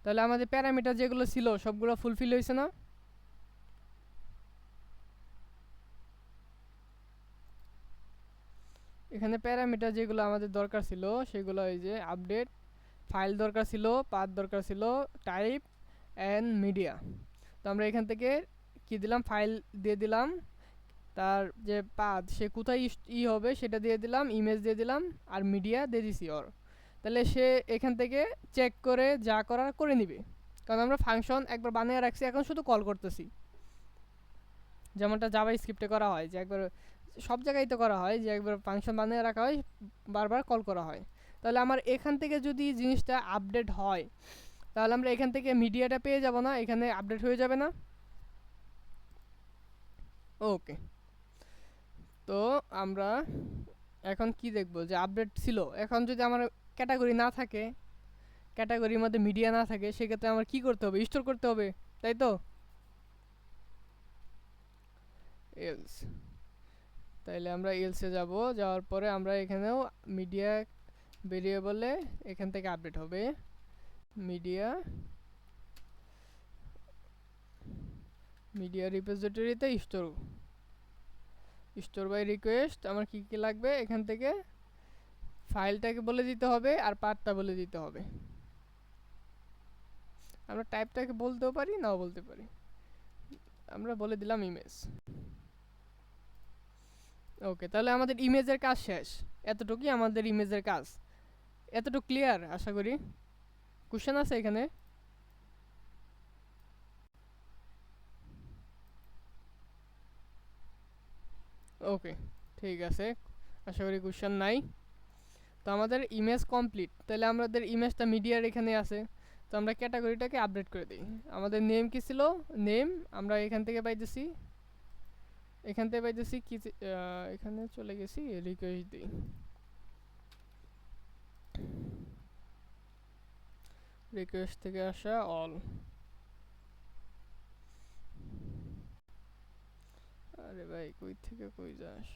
তাহলে আমাদের প্যারামিটার যেগুলো ছিল সবগুলো ফুলফিল হয়েছে না। এখানে প্যারামিটার যেগুলো আমাদের দরকার ছিল সেগুলো এই যে আপডেট, ফাইল দরকার ছিল, পাথ দরকার ছিল, টাইপ অ্যান্ড মিডিয়া। তো আমরা এখান থেকে কি দিলাম, ফাইল দিয়ে দিলাম, তার যে পাথ সে কোথায় হবে সেটা দিয়ে দিলাম, ইমেজ দিয়ে দিলাম, আর মিডিয়া দিয়ে দিছি ওর। তাহলে সে এখান থেকে চেক করে যা করার করে নিবে, কারণ আমরা ফাংশন একবার বানিয়ে রাখছি, এখন শুধু কল করতেছি। যেমনটা জাভা স্ক্রিপ্টে করা হয়, যে একবার সব জায়গায় তো করা হয়, যে একবার ফাংশন বানিয়ে রাখা হয়, বারবার কল করা হয়। তাহলে আমার এখান থেকে যদি জিনিসটা আপডেট হয় তাহলে আমরা এখান থেকে মিডিয়াটা পেয়ে যাব না, এখানে আপডেট হয়ে যাবে না। ওকে, তো আমরা এখন কি দেখব, যে আপডেট ছিল। এখন যদি আমার ক্যাটাগরি না থাকে, ক্যাটাগরির মধ্যে মিডিয়া না থাকে, সেক্ষেত্রে আমার কি করতে হবে, স্টোর করতে হবে, তাই তো। এলস, তাইলে আমরা এলসে যাব, যাওয়ার পরে আমরা এখানেও মিডিয়া ভেরিয়েবলে এখান থেকে আপডেট হবে, মিডিয়া রিপোজিটরিতে স্টোর বাই রিকোয়েস্ট। আমার কি কি লাগবে, এখান থেকে ফাইলটাকে বলে দিতে হবে আর পাথটা বলে দিতে হবে। আমরা টাইপটাকে বলতেও পারি, নাও বলতে পারি। আমরা বলে দিলাম ইমেজ। ওকে, তাহলে আমাদের ইমেজের কাজ শেষ। এতটুকুই আমাদের ইমেজের কাজ। এতটুকু ক্লিয়ার আশা করি। কোশ্চেন আছে এখানে? ওকে, ঠিক আছে, আশা করি কোশ্চেন নাই। তো আমাদের ইমেজ কমপ্লিট। তাহলে আমাদের ইমেজটা মিডিয়ার এখানে আছে। তো আমরা ক্যাটাগরিটাকে আপডেট করে দিই। আমাদের নেম কি ছিল? নেম আমরা এখান থেকে পাইতেছি, কি এখানে চলে গেছি, রিকোয়েস্ট দিই। রিকোয়েস্ট থেকে আসা অল। আরে ভাই কই থেকে কই যাস?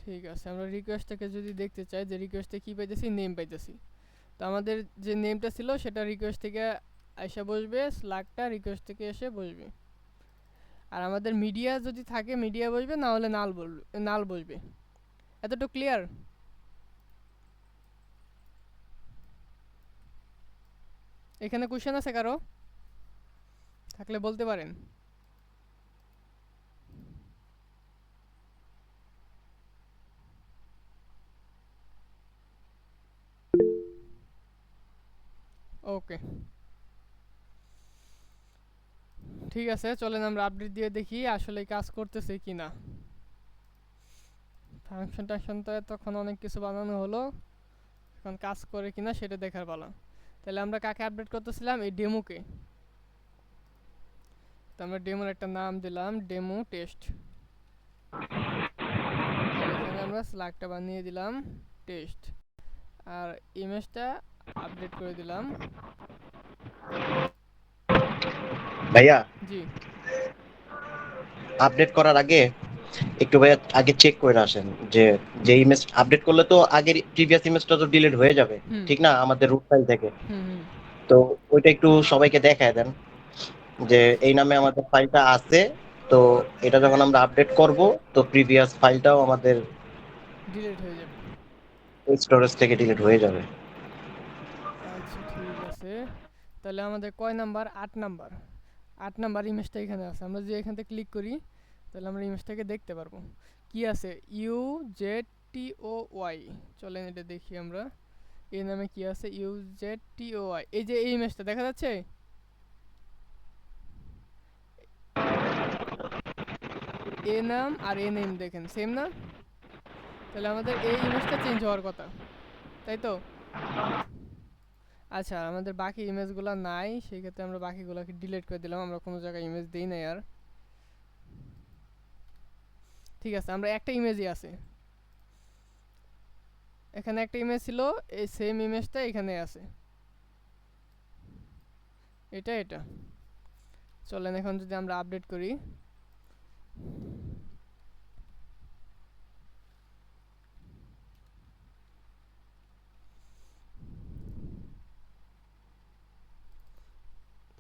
ঠিক আছে, আমরা রিকোয়েস্টটাকে যদি দেখতে চাই যে রিকোয়েস্টে কি পাইতেছি, নেম পাইতেছি। তো আমাদের যে নেমটা ছিল সেটা রিকোয়েস্ট থেকে এসে বসবে, স্ল্যাগটা রিকোয়েস্ট থেকে এসে বসবে। আর আমাদের মিডিয়া যদি থাকে মিডিয়া বসবে, না হলে নাল বসবে। এতটুকু ক্লিয়ার? এখানে কোশ্চেন আছে কারো? থাকলে বলতে পারেন। ওকে, ঠিক আছে, চলেন আমরা আপডেট দিয়ে দেখি আসলে কাজ করতেছে কি না। ফাংশন টাংশন তো তখন অনেক কিছু বানানো হলো, এখন কাজ করে কিনা সেটা দেখার পালা। তাহলে আমরা কাকে আপডেট করতেছিলাম? এই ডেমোকে। তো আমরা ডেমোর একটা নাম দিলাম ডেমো টেস্ট। এখানে আমরা স্ল্যাগটা বানিয়ে দিলাম টেস্ট, আর ইমেজটা আপডেট করে দিলাম। ভাইয়া জি, আপডেট করার আগে একটু ভাইয়া আগে চেক করে আসেন যে যে ইমেজ আপডেট করলে তো আগের প্রিভিয়াস ইমেজটা তো ডিলিট হয়ে যাবে, হুম ঠিক না, আমাদের রুট ফাইল থেকে। হুম হুম। তো ওইটা একটু সবাইকে দেখায় দেন যে এই নামে আমাদের ফাইলটা আছে। তো এটা যখন আমরা আপডেট করব, তো প্রিভিয়াস ফাইলটাও আমাদের ডিলিট হয়ে যাবে। স্টোরেজ থেকে ডিলিট হয়ে যাবে। আচ্ছা ঠিক আছে, তাহলে আমাদের কয় নাম্বার? 8 নাম্বার। 8 নাম্বার ইমেজটা এখানে আছে। আমরা যদি এখান থেকে ক্লিক করি তাহলে আমরা ইমেজটাকে দেখতে পারবো। কি আছে? UZTOY। চলেন এটা দেখি আমরা। এই নামে কি আছে? UZTOY। এই যে এই ইমেজটা দেখা যাচ্ছে, এ নাম আর এ নেম দেখেন সেম না? তাহলে আমাদের এই ইমেজটা চেঞ্জ হওয়ার কথা, তাই তো? আচ্ছা, আমাদের বাকি ইমেজগুলো নাই, সেই ক্ষেত্রে আমরা বাকিগুলোকে ডিলিট করে দিলাম। আমরা কোনো জায়গায় ইমেজ দেই না আর। ঠিক আছে, আমরা একটা ইমেজই আছে, এখানে একটা ইমেজ ছিল, এই সেম ইমেজটা এখানে আছে, এটা। চলেন এখন যদি আমরা আপডেট করি,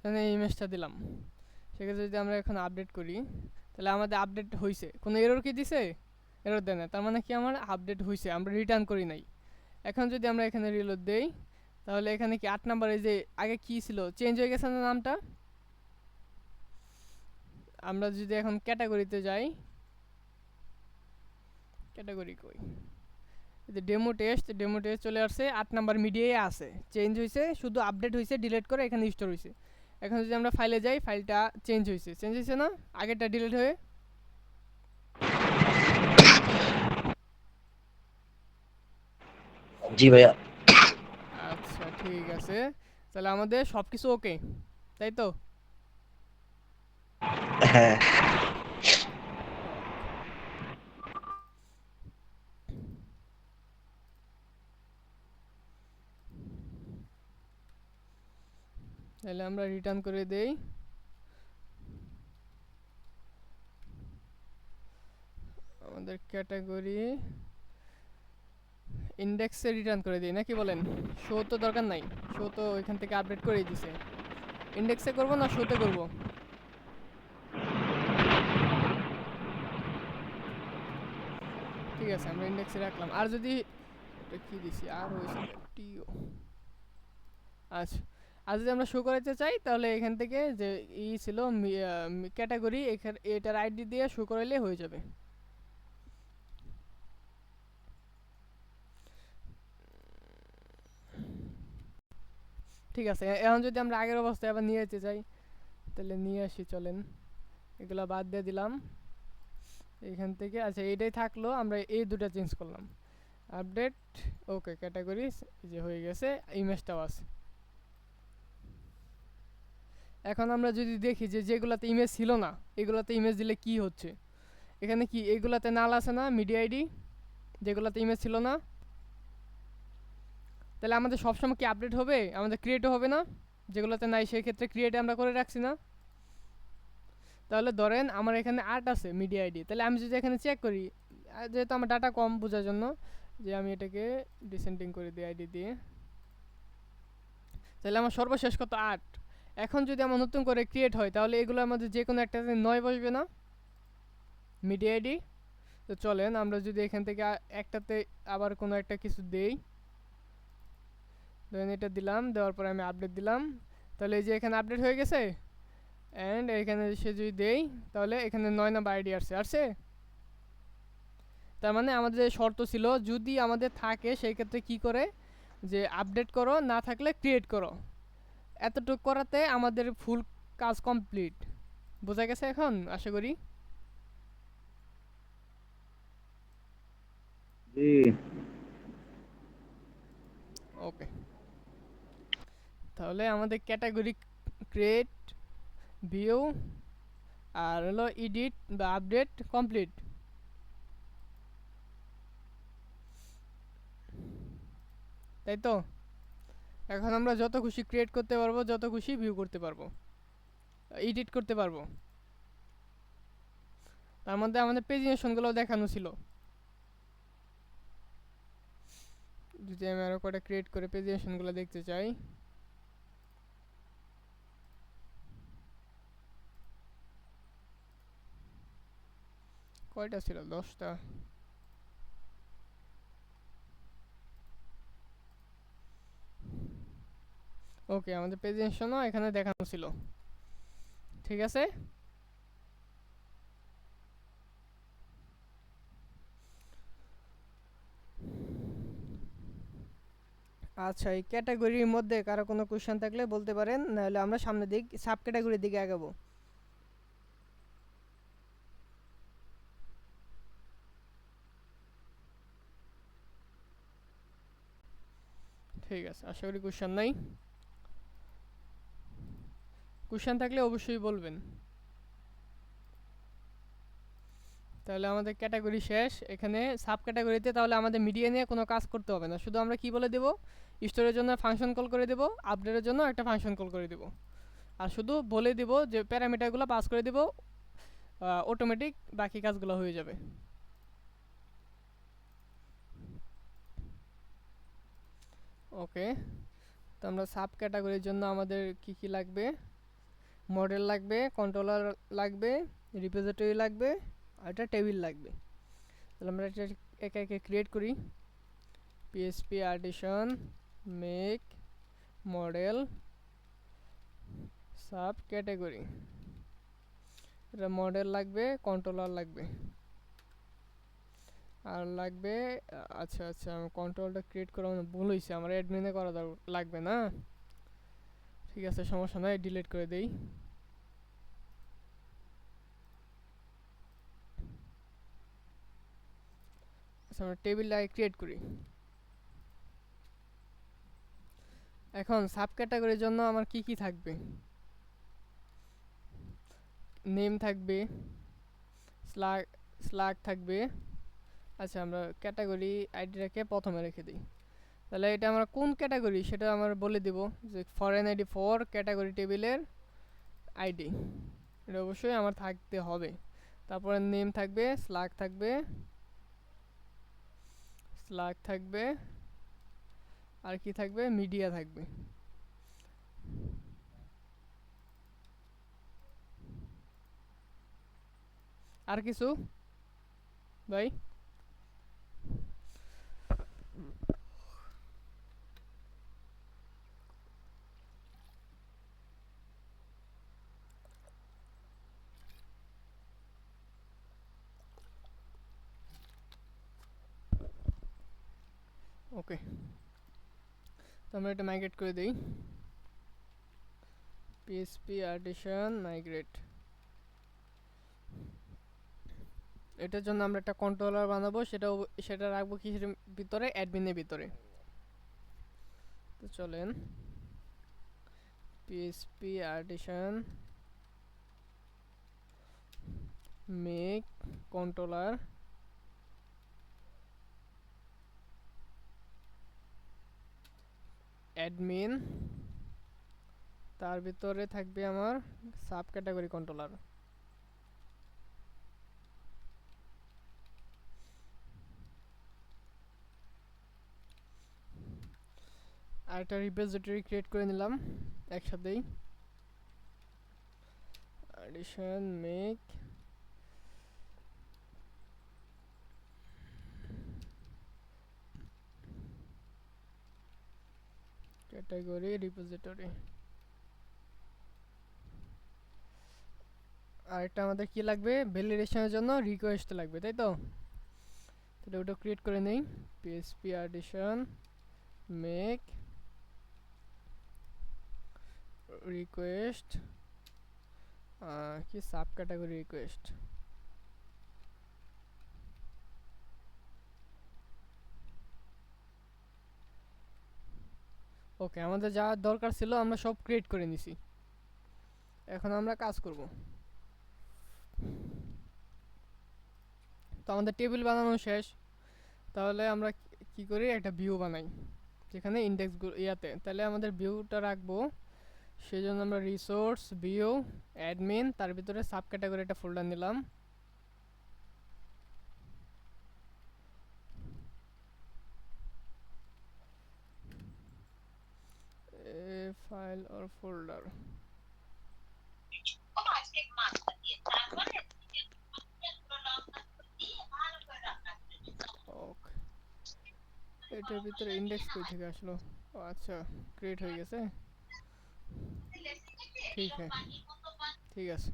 তাহলে এই ইমেজটা দিলাম। সেক্ষেত্রে যদি আমরা এখন আপডেট করি তাহলে আমাদের আপডেট হয়েছে। কোনো এরর কি দিছে? এরর দেয় না, তার মানে কি আমার আপডেট হয়েছে, আমরা রিটার্ন করি নাই। এখন যদি আমরা এখানে রিলোড দেই তাহলে এখানে কি 8 নাম্বার, এই যে আগে কি ছিল চেঞ্জ হয়ে গেছে না নামটা? আমরা যদি এখন ক্যাটাগরিতে যাই, ক্যাটাগরি কই, এই যে ডেমো টেস্ট চলে আসছে, 8 নাম্বার মিডিয়ায় আছে, চেঞ্জ হয়েছে, শুধু আপডেট হয়েছে, ডিলিট করে এখানে স্টোর হয়েছে। এখন যদি আমরা ফাইলে যাই, ফাইলটা চেঞ্জ হয়েছে না আগেরটা ডিলিট হয়ে? জি ভাইয়া। আচ্ছা ঠিক আছে, তাহলে আমাদের সব কিছু ওকে, তাই তো? হ্যাঁ। তাহলে আমরা রিটার্ন করে দেই। আমাদের ক্যাটাগরি ইন্ডেক্সে রিটার্ন করে দিই নাকি বলেন? শো তো দরকার নাই, শো তো ওইখান থেকে আপডেট করেই দিছে। ইন্ডেক্সে করব না শোতে করব? ঠিক আছে, আমরা ইন্ডেক্সে রাখলাম। আর যদি এটা কি দিছি, আর হইছে টিও, আচ্ছা, আর যদি আমরা শো করাতে চাই তাহলে এখান থেকে যে ছিল ক্যাটাগরি, এখানে এটার আইডি দিয়ে শো করাইলে হয়ে যাবে। ঠিক আছে, এখন যদি আমরা আগের অবস্থায় আবার নিয়ে যেতে চাই তাহলে নিয়ে আসি, চলেন এগুলা বাদ দিয়ে দিলাম এখান থেকে। আচ্ছা এইটাই থাকলো, আমরা এই দুটো চেঞ্জ করলাম, আপডেট ওকে ক্যাটাগরি যে হয়ে গেছে, ইমেজটাও আছে। এখন আমরা যদি দেখি যে যেগুলাতে ইমেজ ছিল না এগুলাতে ইমেজ দিলে কি হচ্ছে, এখানে কি এগুলাতে নাল আছে না মিডিয়া আইডি, যেগুলাতে ইমেজ ছিল না, তাহলে আমাদের সবসময় কি আপডেট হবে, আমাদের ক্রিয়েটও হবে না, যেগুলোতে নাই সেই ক্ষেত্রে ক্রিয়েট আমরা করে রাখছি না। তাহলে ধরেন আমার এখানে 8 আছে মিডিয়া আইডি, তাহলে আমি যদি এখানে চেক করি, যেহেতু আমার ডাটা কম বোঝার জন্য যে আমি এটাকে ডিসেন্ডিং করে দিই আইডি দিয়ে, তাহলে আমার সর্বশেষ কত 8। এখন যদি আমার নতুন করে ক্রিয়েট হয় তাহলে এগুলোর মধ্যে যে কোনো একটাতে 9 বসবে না মিডিয়া আইডি। তো চলেন আমরা যদি এখান থেকে একটাতে আবার কোনো একটা কিছু দেই, ধরেন এটা দিলাম, দেওয়ার পরে আমি আপডেট দিলাম, তাহলে এই যে এখানে আপডেট হয়ে গেছে। অ্যান্ড এখানে সে যদি দেই তাহলে এখানে 9 নাম্বার আইডি আসছে। তার মানে আমাদের যে শর্ত ছিল যদি আমাদের থাকে সেই ক্ষেত্রে কি করে যে আপডেট করো, না থাকলে ক্রিয়েট করো, এতটুকু করাতে আমাদের ফুল কাজ কমপ্লিট। বোঝা গেছে এখন আশা করি। জি ওকে, তাহলে আমাদের ক্যাটাগরি ক্রিয়েট, ভিউ আর হলো এডিট বা আপডেট কমপ্লিট। তাই তো, এখন আমরা যত খুশি ক্রিয়েট করতে পারবো, যত খুশি ভিউ করতে পারবো, এডিট করতে পারবো। তার মধ্যে আমাদের প্রেজেন্টেশনগুলো দেখানো ছিল, যদি আমি আরো কয়টা ক্রিয়েট করে প্রেজেন্টেশনগুলো দেখতে চাই। কয়টা ছিল? 10টা। ওকে, আমাদের প্রেজেন্টেশনও এখানে দেখানো ছিল। ঠিক আছে, আচ্ছা এই ক্যাটাগরির মধ্যে কারো কোনো কোশ্চেন থাকলে বলতে পারেন, নাহলে আমরা সামনের দিক সাব ক্যাটাগরির দিকে আগাবো। ঠিক আছে, আশা করি কোশ্চেন নাই। কোশ্চেন থাকলে অবশ্যই বলবেন। তাহলে আমাদের ক্যাটাগরি শেষ এখানে সাব ক্যাটাগরিতে। তাহলে আমাদের মিডিয়া নিয়ে কোনো কাজ করতে হবে না, শুধু আমরা কি বলে দেব, স্টোরের জন্য ফাংশন কল করে দেব, আপডেটের জন্য একটা ফাংশন কল করে দেব, আর শুধু বলে দেব যে প্যারামিটারগুলো পাস করে দেব, অটোমেটিক বাকি কাজগুলো হয়ে যাবে। ওকে, তো আমরা সাব ক্যাটাগরির জন্য আমাদের কি কি লাগবে, মডেল লাগবে, কন্ট্রোলার লাগবে, রিপোজিটরি লাগবে, আর একটা টেবিল লাগবে। তাহলে আমরা এটা একে একে ক্রিয়েট করি। PSP আর্টিশন make model sub category, এটা মডেল লাগবে, কন্ট্রোলার লাগবে, আর লাগবে আচ্ছা আচ্ছা আমি কন্ট্রোলটা ক্রিয়েট করা ভুল হয়েছে, আমার অ্যাডমিনে করা লাগবে না। ঠিক আছে, সমস্যা নয়, ডিলিট করে দেই। আচ্ছা আমরা টেবিলটা ক্রিয়েট করি। এখন সাব ক্যাটাগরির জন্য আমার কি কি থাকবে, নেম থাকবে, স্লাগ স্লাগ থাকবে। আচ্ছা আমরা ক্যাটাগরি আইডিটাকে প্রথমে রেখে দিই। তাহলে এটা আমরা কোন ক্যাটাগরি সেটা আমরা বলে দিব যে ফরেন আইডি ফর ক্যাটাগরি টেবিলের আইডি, এটা অবশ্যই আমার থাকতে হবে। তারপরে নেম থাকবে, স্লাগ থাকবে, স্লাগ থাকবে, আর কি থাকবে, মিডিয়া থাকবে। আর কিছু ভাই? ওকে, তো আমরা এটা মাইগ্রেট করে দেই। পিএসপি অ্যাডিশন মাইগ্রেট, এটার জন্য আমরা একটা কন্ট্রোলার বানাবো, সেটা রাখবো কিসের ভিতরে, অ্যাডমিনের ভিতরে। তো চলেন PSP addition make controller admin, তার ভিতরে থাকবে আমার সাব ক্যাটাগরি কন্ট্রোলার। আর একটা রিপোজিটরি ক্রিয়েট করে নিলাম একসাথেই, অ্যাডিশন মেক ক্যাটাগরি রিপোজিটরি। আর এটা আমাদের কি লাগবে, ভ্যালিডেশনের জন্য রিকোয়েস্ট লাগবে, তাই তো? তাহলে ওটা ক্রিয়েট করে নেই, পিএসপি অ্যাডিশন মেক রিকোয়েস্ট, কি সাব ক্যাটাগরি রিকোয়েস্ট। ওকে, আমাদের যা দরকার ছিল আমরা সব ক্রিয়েট করে নিছি, এখন আমরা কাজ করব। তো আমাদের টেবিল বানানো শেষ, তাহলে আমরা কি করি, একটা ভিউ বানাই যেখানে ইন্ডেক্সগুলো ইয়াতে, তাহলে আমাদের ভিউটা রাখবো। সেই জন্য আমরা রিসোর্স ভিউ অ্যাডমিন, তার ভিতরে সাব ক্যাটাগরি একটা ফোল্ডার নিলাম। ফাইল অর ফোল্ডার, ওকে, এটার ভিতরে ইন্ডেক্স কই থেকে আসলো? ও আচ্ছা, ক্রিয়েট হয়ে গেছে, ঠিক আছে, ঠিক আছে।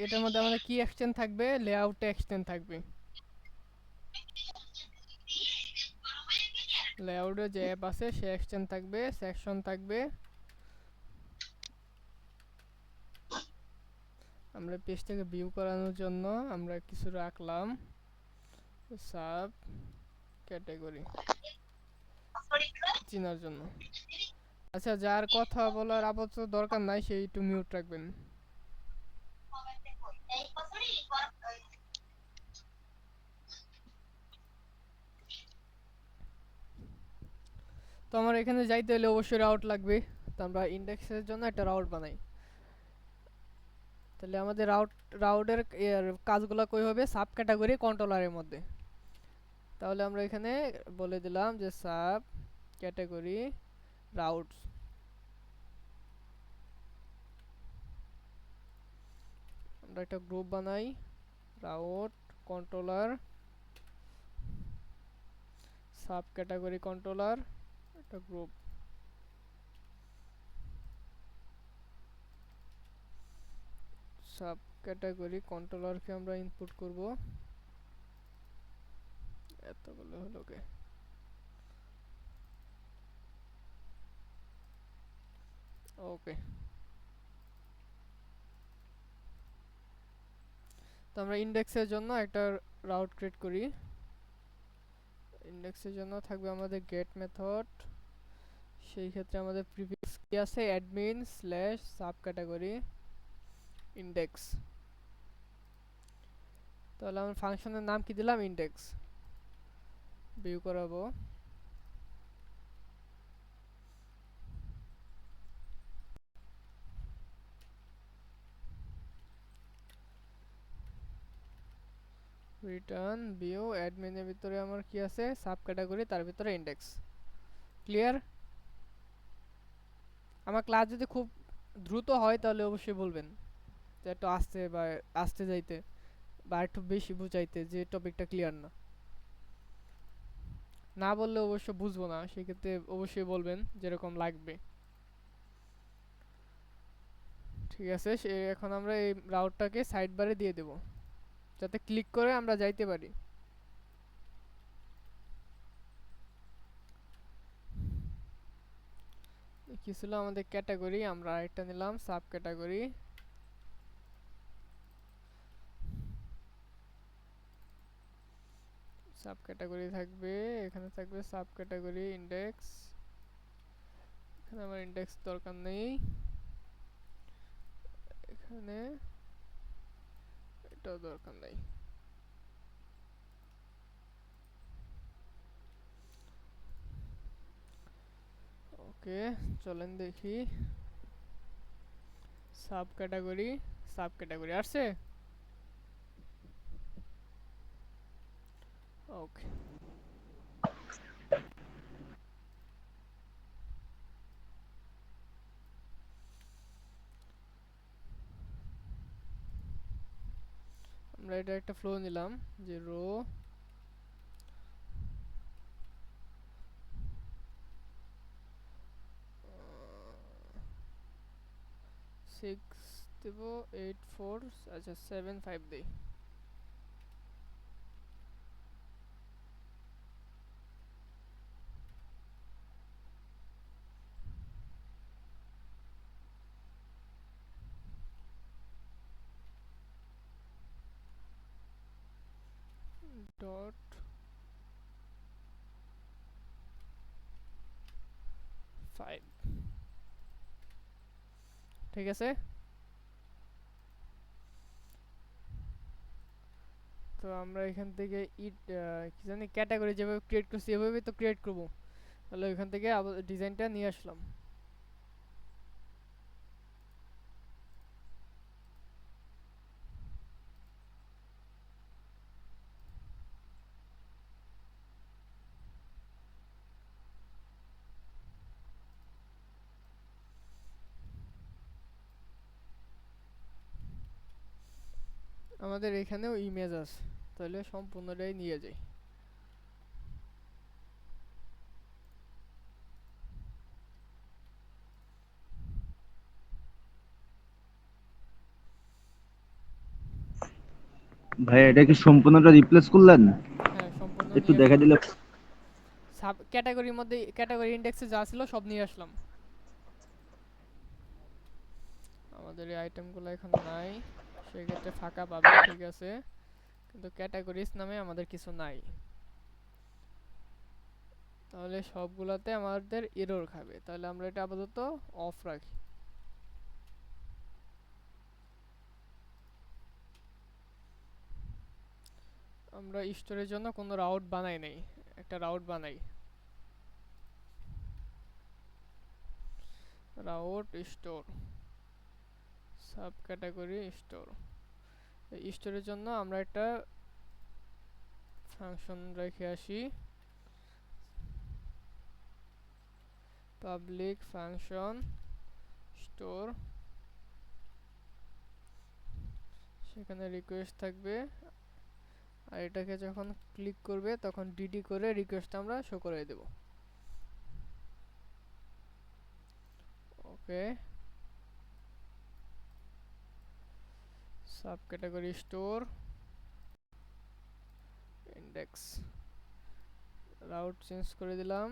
এটার মধ্যে আমাদের কি এক্সটেন্ড থাকবে, লেআউটে এক্সটেন্ড থাকবে, লেআউটে যে অ্যাপ আছে সে এক্সটেন্ড থাকবে, সেকশন থাকবে। আমরা পেজটাকে ভিউ করানোর জন্য আমরা কিছু রাখলাম, সাব ক্যাটাগরি চেনার জন্য। আচ্ছা, যার কথা বলার আপাতত দরকার নাই সে একটু মিউট রাখবেন। তো আমার এখানে যাইতে হলে অবশ্যই রাউট লাগবে, তো আমরা ইন্ডেক্সের জন্য একটা রাউট বানাই। তাহলে আমাদের রাউটের কাজগুলো কই হবে, সাব ক্যাটাগরি কন্ট্রোলারের মধ্যে। তাহলে আমরা এখানে বলে দিলাম যে সাব ক্যাটাগরি রাউটস, আমরা একটা গ্রুপ বানাই, route controller sub category controller, একটা গ্রুপ। সাব ক্যাটাগরি কন্ট্রোলারকে আমরা ইনপুট করব, এতগুলো হলো কে, ওকে। তো আমরা ইন্ডেক্সের জন্য একটা রাউট ক্রিয়েট করি, ইন্ডেক্সের জন্য থাকবে আমাদের গেট মেথড, সেই ক্ষেত্রে আমাদের প্রিভিয়াস কি আছে, admin slash sub category index. তাহলে আমরা ফাংশনের নাম কি দিলাম, ইন্ডেক্স। ভিউ করাবো, রিটার্ন ভিউ অ্যাডমিনের ভিতরে আমার কি আছে, সাব ক্যাটাগরি, তার ভিতরে ইন্ডেক্স। ক্লিয়ার? আমার ক্লাস যদি খুব দ্রুত হয় তাহলে অবশ্যই বলবেন, যে একটু আসতে বা আসতে যাইতে বা একটু বেশি বুঝাইতে, যে টপিকটা ক্লিয়ার না। না বললে অবশ্য বুঝবো না, সেক্ষেত্রে অবশ্যই বলবেন যেরকম লাগবে। ঠিক আছে, এখন আমরা এই রাউটটাকে সাইড বারে দিয়ে দেব, যাতে ক্লিক করে আমরা যাইতে পারি। কি ছিল আমাদের ক্যাটাগরি, আমরা আরেকটা নিলাম সাব ক্যাটাগরি। সাব ক্যাটাগরি থাকবে, এখানে থাকবে সাব ক্যাটাগরি ইন্ডেক্স। এখানে আমার ইন্ডেক্স দরকার নেই, এখানে এটাও দরকার নেই। ওকে, চলেন দেখি সাব ক্যাটাগরি আসছে। ওকে, আমরা এটা একটা ফ্লো নিলাম যে রো 6 দেব, 8 4, আচ্ছা 7 5 দেই। ডট 5, ঠিক আছে। তো আমরা এখান থেকে কি জানি ক্যাটাগরি যেভাবে ক্রিয়েট করছি এভাবে তো ক্রিয়েট করব। তাহলে ওইখান থেকে আবার ডিজাইনটা নিয়ে আসলাম। আমাদের এখানেও ইমেজ আছে, তাহলে সম্পূর্ণটাই নিয়ে যাই। ভাই এটা কি সম্পূর্ণটা রিপ্লেস করলেন? হ্যাঁ, সম্পূর্ণ একটু নিয়ে দেখা আসলাম। দিলে। সাব ক্যাটাগরির মধ্যে ক্যাটাগরি ইন্ডেক্সে যা ছিল সব নিয়ে আসলাম। আমাদের এই আইটেমগুলো এখানে নাই, সেক্ষেত্রে ফাঁকা পাবে, ঠিক আছে। কিন্তু ক্যাটাগরিজ নামে আমাদের কিছু নাই, তাহলে সবগুলাতে আমাদের এরর খাবে। তাহলে আমরা এটা আপাতত অফ রাখি। আমরা স্টোরের জন্য কোনো রাউট বানাই নাই, একটা রাউট বানাই। Route store sub category store. এই স্টোরের জন্য আমরা একটা ফাংশন রেখে আসি, পাবলিক ফাংশন স্টোর। সেখানে রিকোয়েস্ট থাকবে, আর এটাকে যখন ক্লিক করবে তখন ডিডি করে রিকোয়েস্ট আমরা শো করে দেব। Okay, sub category store index, route change করে দিলাম।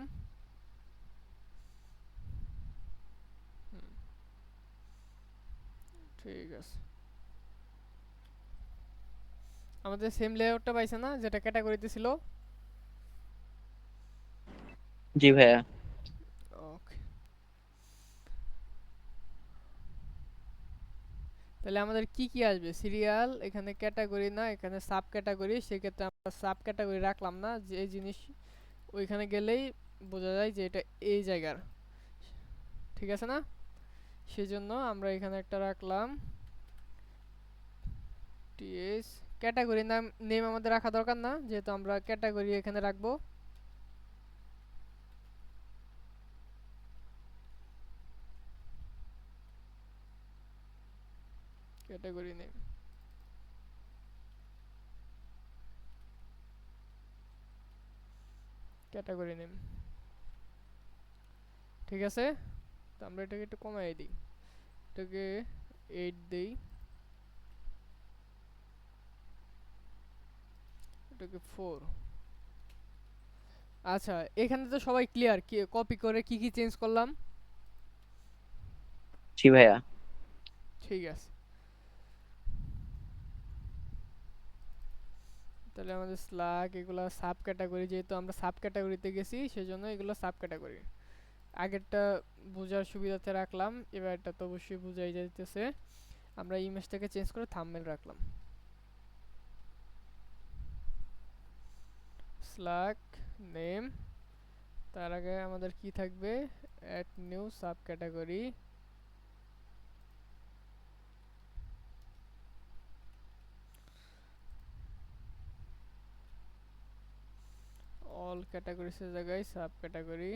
ঠিক আছে, আমাদের সেম লেআউটটা পাইছে না যেটা ক্যাটাগরিতে ছিল? জি ভাইয়া। ওকে, তাহলে আমাদের কি কি আসবে? সিরিয়াল, এখানে ক্যাটাগরি না, এখানে সাব ক্যাটাগরি। সেক্ষেত্রে আমরা সাব ক্যাটাগরি রাখলাম না, যে এই জিনিস ওইখানে গেলেই বোঝা যায় যে এটা এই জায়গার, ঠিক আছে না? সেজন্য আমরা এখানে একটা রাখলাম টিএস। ক্যাটাগরি নাম নেম আমাদের রাখা দরকার না, যেহেতু আমরা ক্যাটাগরি এখানে রাখবো। ক্যাটাগরি নেম, ক্যাটাগরি নেম, ঠিক আছে। তো আমরা এটাকে একটু কমাই দিই, এটাকে 8 দেই, এটাকে 4। আচ্ছা, এখানে তো সবাই ক্লিয়ার, কি কপি করে কি কি চেঞ্জ করলাম? জি ভাইয়া। ঠিক আছে, তাহলে আমাদের স্লাগ এগুলা সাব ক্যাটাগরি, যেহেতু আমরা সাব ক্যাটাগরিতে গেছি সেজন্য এগুলো সাব ক্যাটাগরি। আগেরটা বোঝার সুবিধাতে রাখলাম, এবারটা তো অবশ্যই বোঝাই যাইতেছে। আমরা ইমেজটাকে চেঞ্জ করে থাম্বনেল রাখলাম। স্লাগ নেম, তার আগে আমাদের কি থাকবে, add new sub category. All ক্যাটাগরিসের জায়গায় সাব ক্যাটাগরি।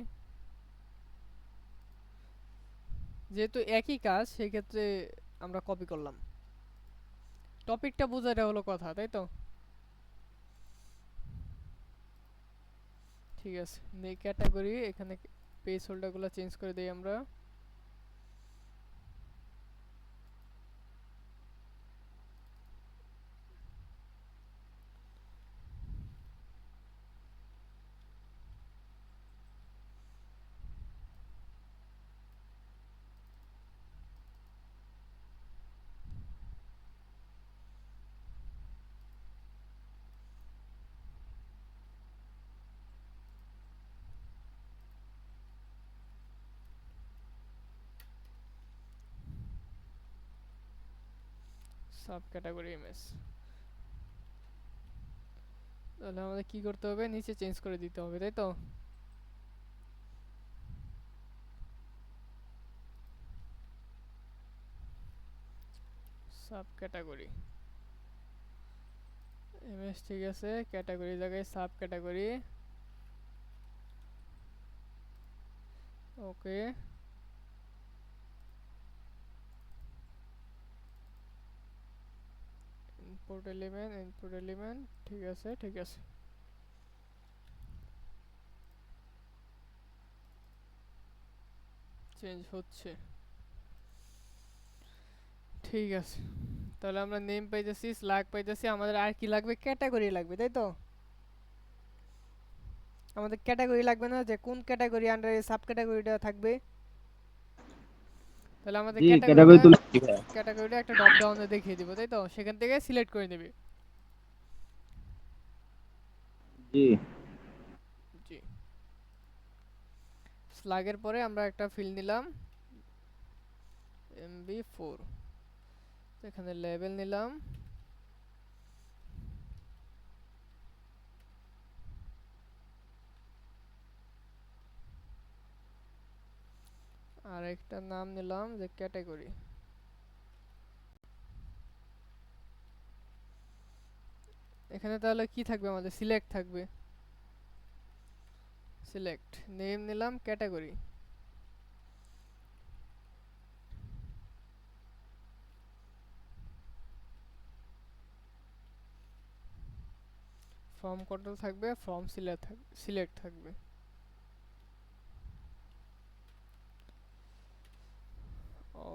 যেহেতু একই কাজ সেই ক্ষেত্রে আমরা কপি করলাম, টপিকটা বোঝাটা হলো কথা, তাই তো? ঠিক আছে, নে ক্যাটাগরি এখানে পেজ হোল্ডারগুলো চেঞ্জ করে দেই আমরা। সাব ক্যাটাগরি ইমেজ, তাহলে আমাদের কি করতে হবে, নিচে চেঞ্জ করে দিতে হবে, তাই তো? সাব ক্যাটাগরি ইমেজ, ঠিক আছে, ক্যাটাগরি জায়গায় সাব ক্যাটাগরি। ওকে, ইনপুট এলিমেন্ট, ঠিক আছে ঠিক আছে। চেঞ্জ হচ্ছে, ঠিক আছে। তাহলে আমরা নেম পাইতেছি, স্ল্যাগ পাইতেছি, আমাদের আর কি লাগবে, ক্যাটাগরি লাগবে, তাই তো? আমাদের ক্যাটাগরি লাগবে না, যে কোন ক্যাটাগরি আন্ডারে সাব ক্যাটাগরিটা থাকবে। তাহলে আমাদের জি ক্যাটাগরিটা, ক্যাটাগরি তুলে। জি ভাইয়া। ক্যাটাগরিটা একটা ড্রপ ডাউনে দেখিয়ে দিব, তাই তো? সেখান থেকে সিলেক্ট করে নেবে। জি জি, স্ল্যাগের পরে আমরা একটা ফিল্ড নিলাম MB4, এখানে লেভেল নিলাম, আর একটা নাম নিলাম যে ক্যাটাগরি। এখানে তাহলে কি থাকবে, আমাদের সিলেক্ট থাকবে, সিলেক্ট নেম নিলাম ক্যাটাগরি। ফর্ম কন্ট্রোল থাকবে, ফর্ম সিলেক্ট থাকবে।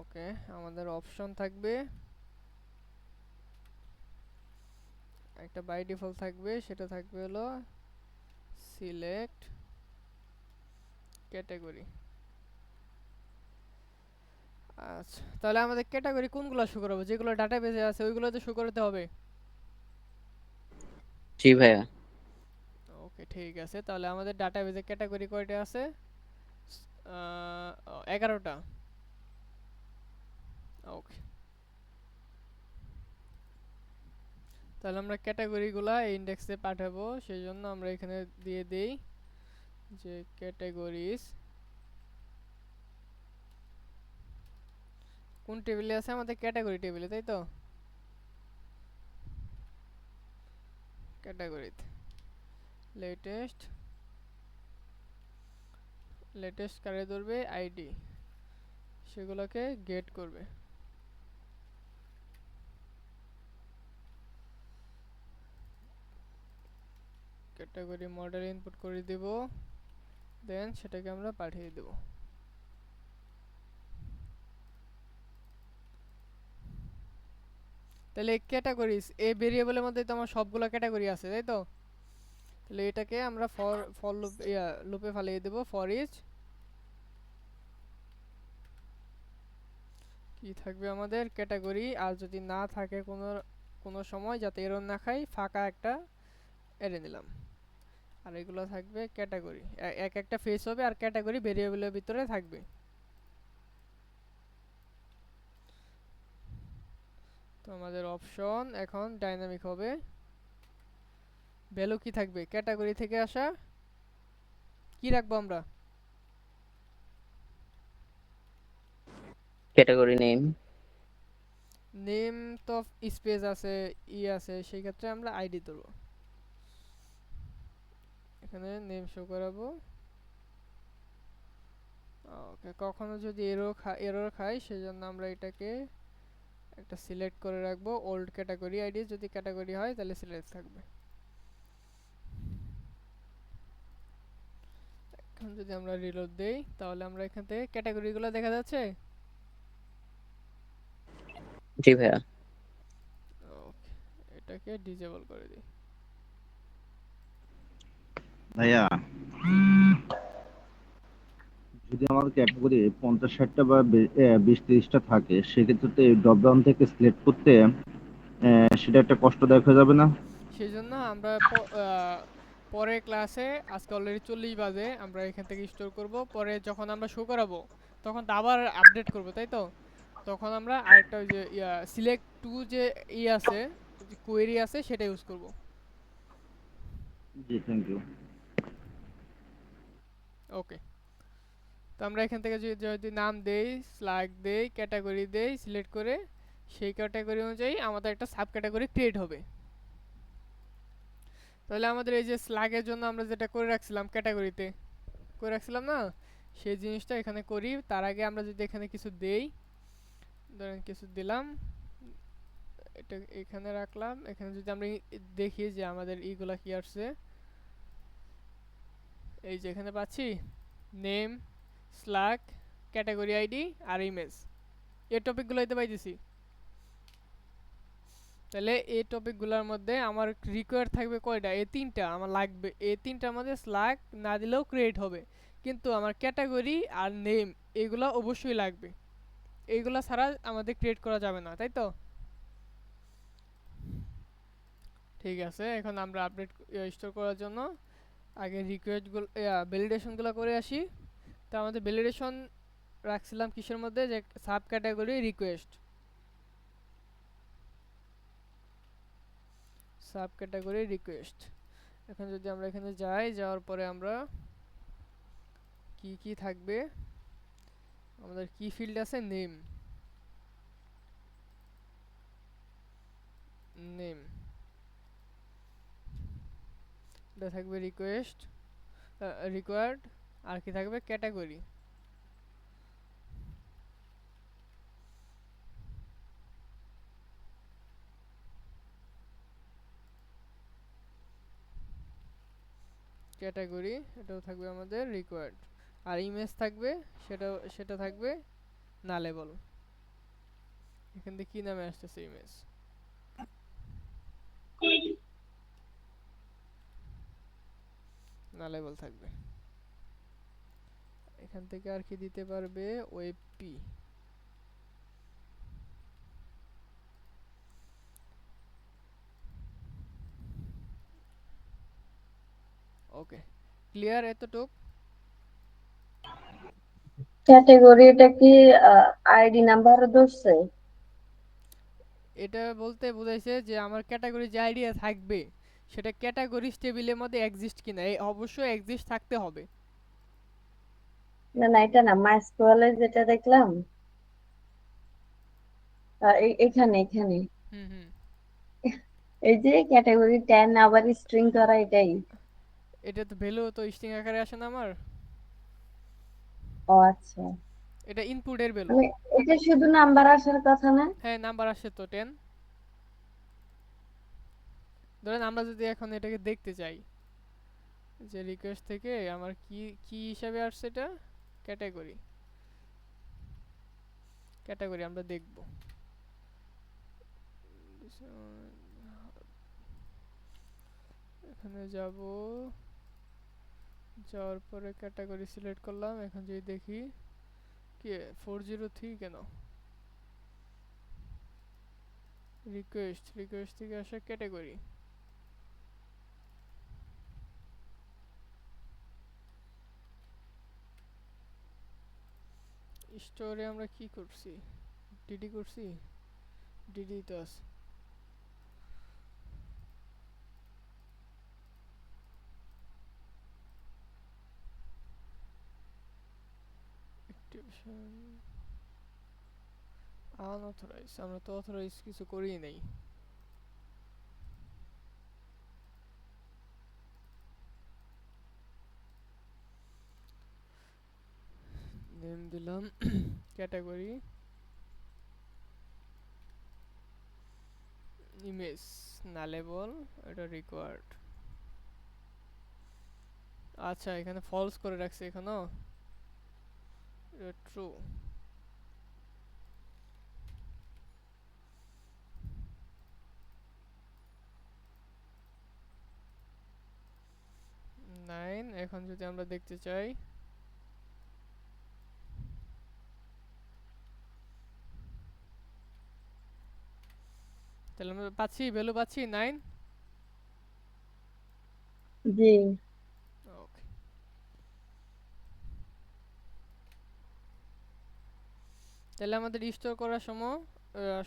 ওকে, আমাদের অপশন থাকবে একটা, বাই ডিফল্ট থাকবে, সেটা থাকবে হলো সিলেক্ট ক্যাটাগরি। আচ্ছা, তাহলে আমাদের ক্যাটাগরি কোনগুলো শো করাবো, যেগুলো ডাটাবেসে আছে ওইগুলোতে শো করতে হবে। জি ভাইয়া। ওকে, ঠিক আছে, তাহলে আমাদের ডাটাবেসে ক্যাটাগরি কয়টা আছে, 11টা। ওকে, তাহলে আমরা ক্যাটাগরিগুলা ইন্ডেক্সে পাঠাবো, সেই জন্য আমরা এখানে দিয়ে দেই যে ক্যাটাগরিজ কোন টেবিলে আছে, আমাদের ক্যাটাগরি টেবিলে, তাই তো? ক্যাটাগরিতে লেটেস্ট, লেটেস্ট কারে ধরবে, আইডি, সেগুলোকে গেট করবে। ক্যাটাগরি মডেল ইনপুট করে দেব, দেন সেটাকে আমরা পাঠিয়ে দেব। তাহলে ক্যাটাগরিজ এই ভেরিয়েবলের মধ্যে তো আমার সবগুলো ক্যাটাগরি আছে, তাই তো? তাহলে এটাকে আমরা ফর ফর লুপ লুপে ফালিয়ে দেব, ফর ইচ কি থাকবে আমাদের ক্যাটাগরি, আর যদি না থাকে কোনো কোনো সময় যাতে এরর না খাই ফাঁকা একটা এরে নিলাম। আর এগুলো থাকবে ক্যাটাগরি, এক একটা ফেস হবে আর ক্যাটাগরি ভেরিয়েবলের ভিতরে থাকবে। তো আমাদের অপশন এখন ডাইনামিক হবে। ভ্যালু কি থাকবে, ক্যাটাগরি থেকে আসা কি রাখবো আমরা, ক্যাটাগরি নেম। নেম তো স্পেস আছে আছে, সেই ক্ষেত্রে আমরা আইডি দেবো। এখানে নেম শো করাবো। ওকে, কখনো যদি এরর খাই সেজন্য আমরা এটাকে একটা সিলেক্ট করে রাখবো, ওল্ড ক্যাটাগরি আইডি, যদি ক্যাটাগরি হয় তাহলে সিলেক্ট থাকবে। এখন যদি আমরা রিলোড দেই তাহলে আমরা এখান থেকে ক্যাটাগরিগুলো দেখা যাচ্ছে। জি ভাইয়া। ওকে, এটাকে ডিসেবল করে দিই। ভাইয়া জি, যদি আমার ক্যাটাগরি 50-60টা বা 20-30টা থাকে, সেক্ষেত্রে তো এই ড্রপ ডাউন থেকে সিলেক্ট করতে সেটা একটা কষ্টদায়ক হয়ে যাবে না? সেই জন্য আমরা পরের ক্লাসে, আজকে অলরেডি 40 বাজে, আমরা এখান থেকে স্টোর করব। পরে যখন আমরা শো করাবো তখন তো আবার আপডেট করব, তাই তো? তখন আমরা আরেকটা ওই যে সিলেক্ট টু যে আছে, কোয়েরি আছে, সেটা ইউজ করব। জি, থ্যাংক ইউ। ওকে, তো আমরা এখান থেকে যদি নাম দেই, স্ল্যাগ দেই, ক্যাটাগরি দেই, সিলেক্ট করে সেই ক্যাটাগরি অনুযায়ী আমাদের একটা সাব ক্যাটাগরি ক্রিয়েট হবে। তাহলে আমাদের এই যে স্ল্যাগের জন্য আমরা যেটা করে রাখছিলাম ক্যাটাগরিতে করে রাখছিলাম না, সেই জিনিসটা এখানে করি। তার আগে আমরা যদি এখানে কিছু দেই, ধরেন কিছু দিলাম, এটা এখানে রাখলাম। এখানে যদি আমরা দেখি যে আমাদের ইগুলা কি আসছে, এই যে এখানে পাচ্ছি নেম, স্ল্যাগ, ক্যাটাগরি আইডি আর ইমেজ, এই টপিকগুলো এতে পাইতেছি। তাহলে এই টপিকগুলোর মধ্যে আমার রিকোয়ার থাকবে কয়টা, এই তিনটা আমার লাগবে। এই তিনটার মধ্যে স্ল্যাগ না দিলেও ক্রিয়েট হবে, কিন্তু আমার ক্যাটাগরি আর নেম এগুলো অবশ্যই লাগবে। এইগুলা ছাড়া আমাদের ক্রিয়েট করা যাবে না, তাই তো? ঠিক আছে, এখন আমরা আপডেট স্টোর করার জন্য আগে রিকোয়েস্টগুলো ভ্যালিডেশনগুলো করে আসি। তো আমাদের ভ্যালিডেশন রাখছিলাম কিসের মধ্যে, যে sub category request, sub category request. এখন যদি আমরা এখানে যাই, যাওয়ার পরে আমরা কি কি থাকবে, আমাদের কি ফিল্ড আছে, নেম, নেম এটা থাকবে রিকোয়েস্ট, রিকোয়ার্ড, আর কি থাকবে ক্যাটাগরি। ক্যাটাগরি এটাও থাকবে আমাদের রিকোয়ার্ড, আর ইমেজ থাকবে, সেটা থাকবে নালেবল। এখান থেকে কি নামে আসতেছে, ইমেজ নালেবল থাকবে। এখান থেকে আর কি দিতে পারবে, ওয়েব পি। ওকে, ক্লিয়ার এতটুক? ক্যাটাগরিটা কি আইডি নাম্বার ধরছে? এটা বলতে বোঝাইছে যে আমার ক্যাটাগরি যে আইডিয়া থাকবে সেটা ক্যাটাগরিজ টেবিলের মধ্যে এক্সিস্ট কিনা, এই অবশ্যই এক্সিস্ট থাকতে হবে। না না, এটা না, মাইস্কুয়েলে যেটা দেখলাম এখানে এখানে হুম হুম, এই যে ক্যাটাগরি 10 আবার স্ট্রিং করা, এটাই। এটা তো ভ্যালু তো স্ট্রিং আকারে আসে না আমার, ও আচ্ছা, এটা ইনপুটের ভ্যালু। মানে এটা শুধু নাম্বার আসার কথা না? হ্যাঁ, নাম্বার আসে তো 10। ধরেন আমরা যদি এখন এটাকে দেখতে চাই যে রিকোয়েস্ট থেকে আমার কি কি হিসাবে আসছে, এটা ক্যাটাগরি, ক্যাটাগরি আমরা দেখব। এখানে যাব, যাওয়ার পরে ক্যাটাগরি সিলেক্ট করলাম। এখন যদি দেখি কি 403 কেন, রিকোয়েস্ট থেকে আসা ক্যাটাগরি, স্টোরে আমরা কি করছি, ডিডি করছি, ডিডি তো আছে। অ্যাক্টিভেশন আনঅথরাইজ, আমরা তো অথরাইজ কিছু করিই নাই। নেম দিলাম ক্যাটাগরি ইমেজ নালেবল, এটা রিকোয়ার্ড। আচ্ছা এখানে ফলস করে রাখছি, এখানেও ট্রু। নাইন। এখন যদি আমরা দেখতে চাই, তাহলে আমরা পাচ্ছি, ভ্যালু পাচ্ছি 9। জি। ওকে, তাহলে আমাদের স্টোর করার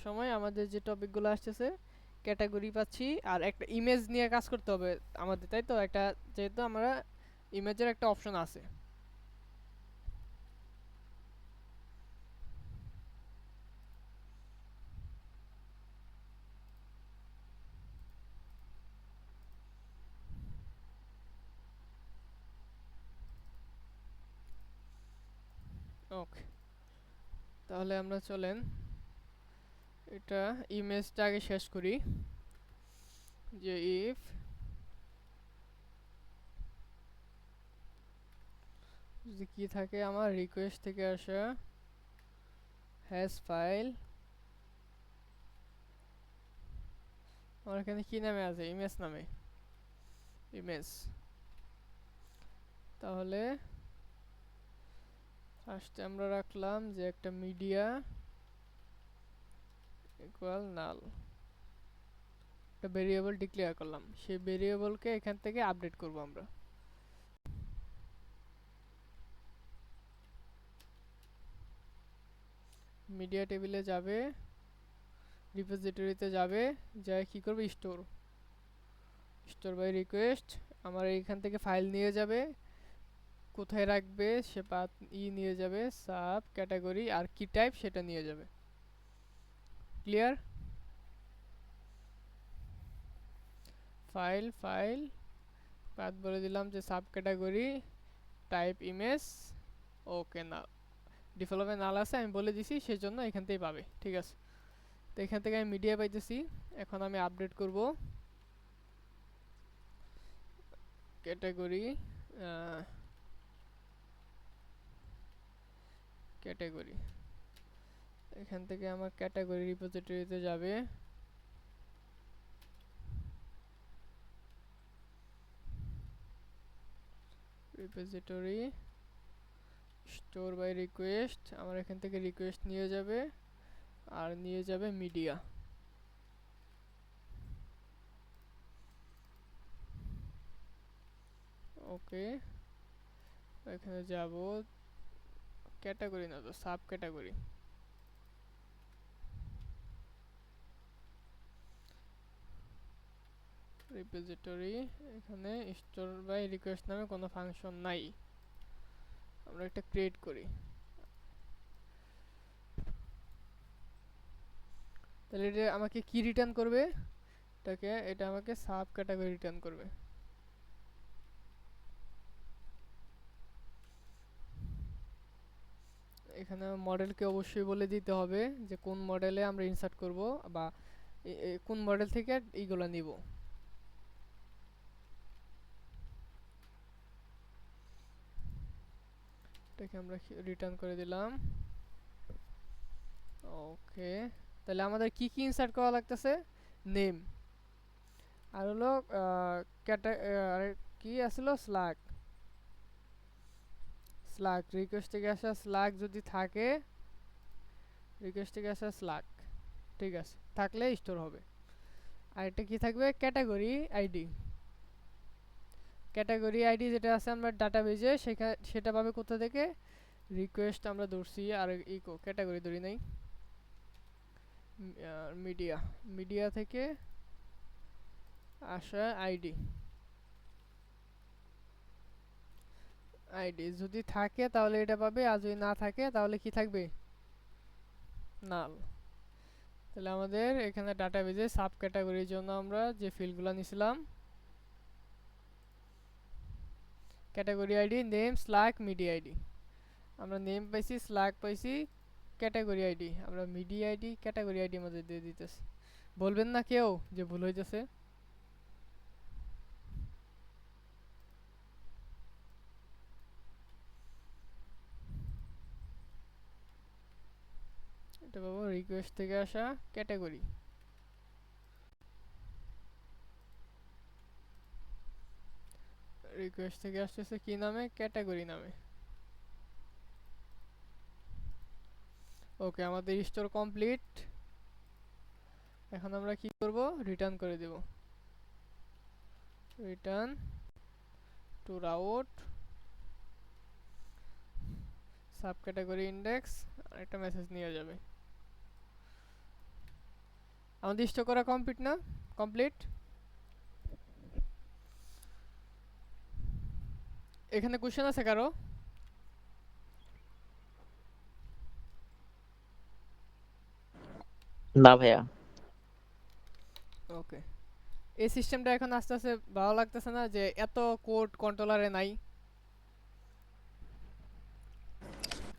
সময় আমাদের যে টপিকগুলো আসতেছে, ক্যাটাগরি পাচ্ছি, আর একটা ইমেজ নিয়ে কাজ করতে হবে আমাদের, তাই তো? একটা যেহেতু আমরা ইমেজের একটা অপশন আছে। ওকে, তাহলে আমরা চলেন এটা ইমেজটা আগে শেষ করি, যে ইফ যদি কি থাকে আমার রিকোয়েস্ট থেকে আসা হ্যাশ ফাইল, আমার এখানে কি নামে আছে, ইমেজ নামে, ইমেজ। তাহলে ফার্স্টে আমরা রাখলাম যে একটা মিডিয়া ইকুয়াল নাল, একটা ভেরিয়েবল ডিক্লেয়ার করলাম, সেই ভেরিয়েবলকে এখান থেকে আপডেট করব আমরা। মিডিয়া টেবিলে যাবে, রিপোজিটরিতে যাবে, যাই কি করবে, স্টোর বাই রিকোয়েস্ট, আমার এইখান থেকে ফাইল নিয়ে যাবে, কোথায় রাখবে সে পাথ নিয়ে যাবে, সাব ক্যাটাগরি আর কি টাইপ সেটা নিয়ে যাবে। ক্লিয়ার? ফাইল পাথ বলে দিলাম যে সাব ক্যাটাগরি, টাইপ ইমেজ। ওকে, না ডিফল্টে নাল আছে আমি বলে দিছি, সেজন্য এখান থেকেই পাবে। ঠিক আছে, তো এখান থেকে আমি মিডিয়া পাইতেছি। এখন আমি আপডেট করব ক্যাটাগরি, এখান থেকে আমার ক্যাটাগরি রিপোজিটরিতে যাবে, রিপোজিটরি স্টোর বাই রিকোয়েস্ট, আমার এখান থেকে রিকোয়েস্ট নিয়ে যাবে আর নিয়ে যাবে মিডিয়া। ওকে, এখানে যাব, ক্যাটাগরি না তো সাব ক্যাটাগরি, রিপোজিটরি, এখানে স্টোর বাই রিকোয়েস্ট নামে কোনো ফাংশন নাই, আমরা একটা ক্রিয়েট করি। তাহলে এটা আমাকে কি রিটার্ন করবে, এটা আমাকে সাব ক্যাটাগরি রিটার্ন করবে। এখানে মডেলকে অবশ্যই বলে দিতে হবে যে কোন মডেলে আমরা ইনসার্ট করব, বা কোন মডেল থেকে এইগুলো নিব। এটাকে আমরা রিটার্ন করে দিলাম। ওকে, তাহলে আমাদের কি কি ইনসার্ট করা লাগতেছে, নেম, আর হলো কি আসলো, স্ল্যাগ রিকোয়েস্ট থেকে আসা স্ল্যাগ যদি থাকে, রিকোয়েস্ট থেকে আসা স্ল্যাগ। ঠিক আছে, থাকলে স্টোর হবে। আর এটা কি থাকবে, ক্যাটাগরি আইডি। ক্যাটাগরি আইডি যেটা আছে আমরা ডাটাবেজে সেটা পাবে কোথা থেকে, রিকোয়েস্ট আমরা ধরছি আর ইকো ক্যাটাগরি ধরি নাই, মিডিয়া, মিডিয়া থেকে আসা আইডি। আইডি যদি থাকে তাহলে এটা পাবে, আর যদি না থাকে তাহলে কি থাকবে, নাল। তাহলে আমাদের এখানে ডাটাবেজে সাব ক্যাটাগরির জন্য আমরা যে ফিল্ডগুলো নিছিলাম, category ID, name, slug, media ID, আমরা নেম পাইছি, স্ল্যাক পাইছি, ক্যাটাগরি আইডি আমরা মিডিয়া আইডি ক্যাটাগরি আইডি মধ্যে দিয়ে দিতেছি। বলবেন না কেউ যে ভুল হইতেছে? এটা পাবো রিকোয়েস্ট থেকে আসা ক্যাটাগরি। রিকোয়েস্ট থেকে আসতেছে কি নামে, ক্যাটাগরি নামে। ওকে, আমাদের স্টোর কমপ্লিট। এখন আমরা কি করব, রিটার্ন করে দেব, return to route sub category index, আর একটা মেসেজ নিয়ে যাবে। আমাদের স্টোর করা কমপ্লিট না, কমপ্লিট। এখানে কোশ্চেন আছে কারো? না ভাইয়া। ওকে, এই সিস্টেমটা এখন আস্তে আস্তে ভালো লাগতেছে না যে এত কোড কন্ট্রোলারে নাই?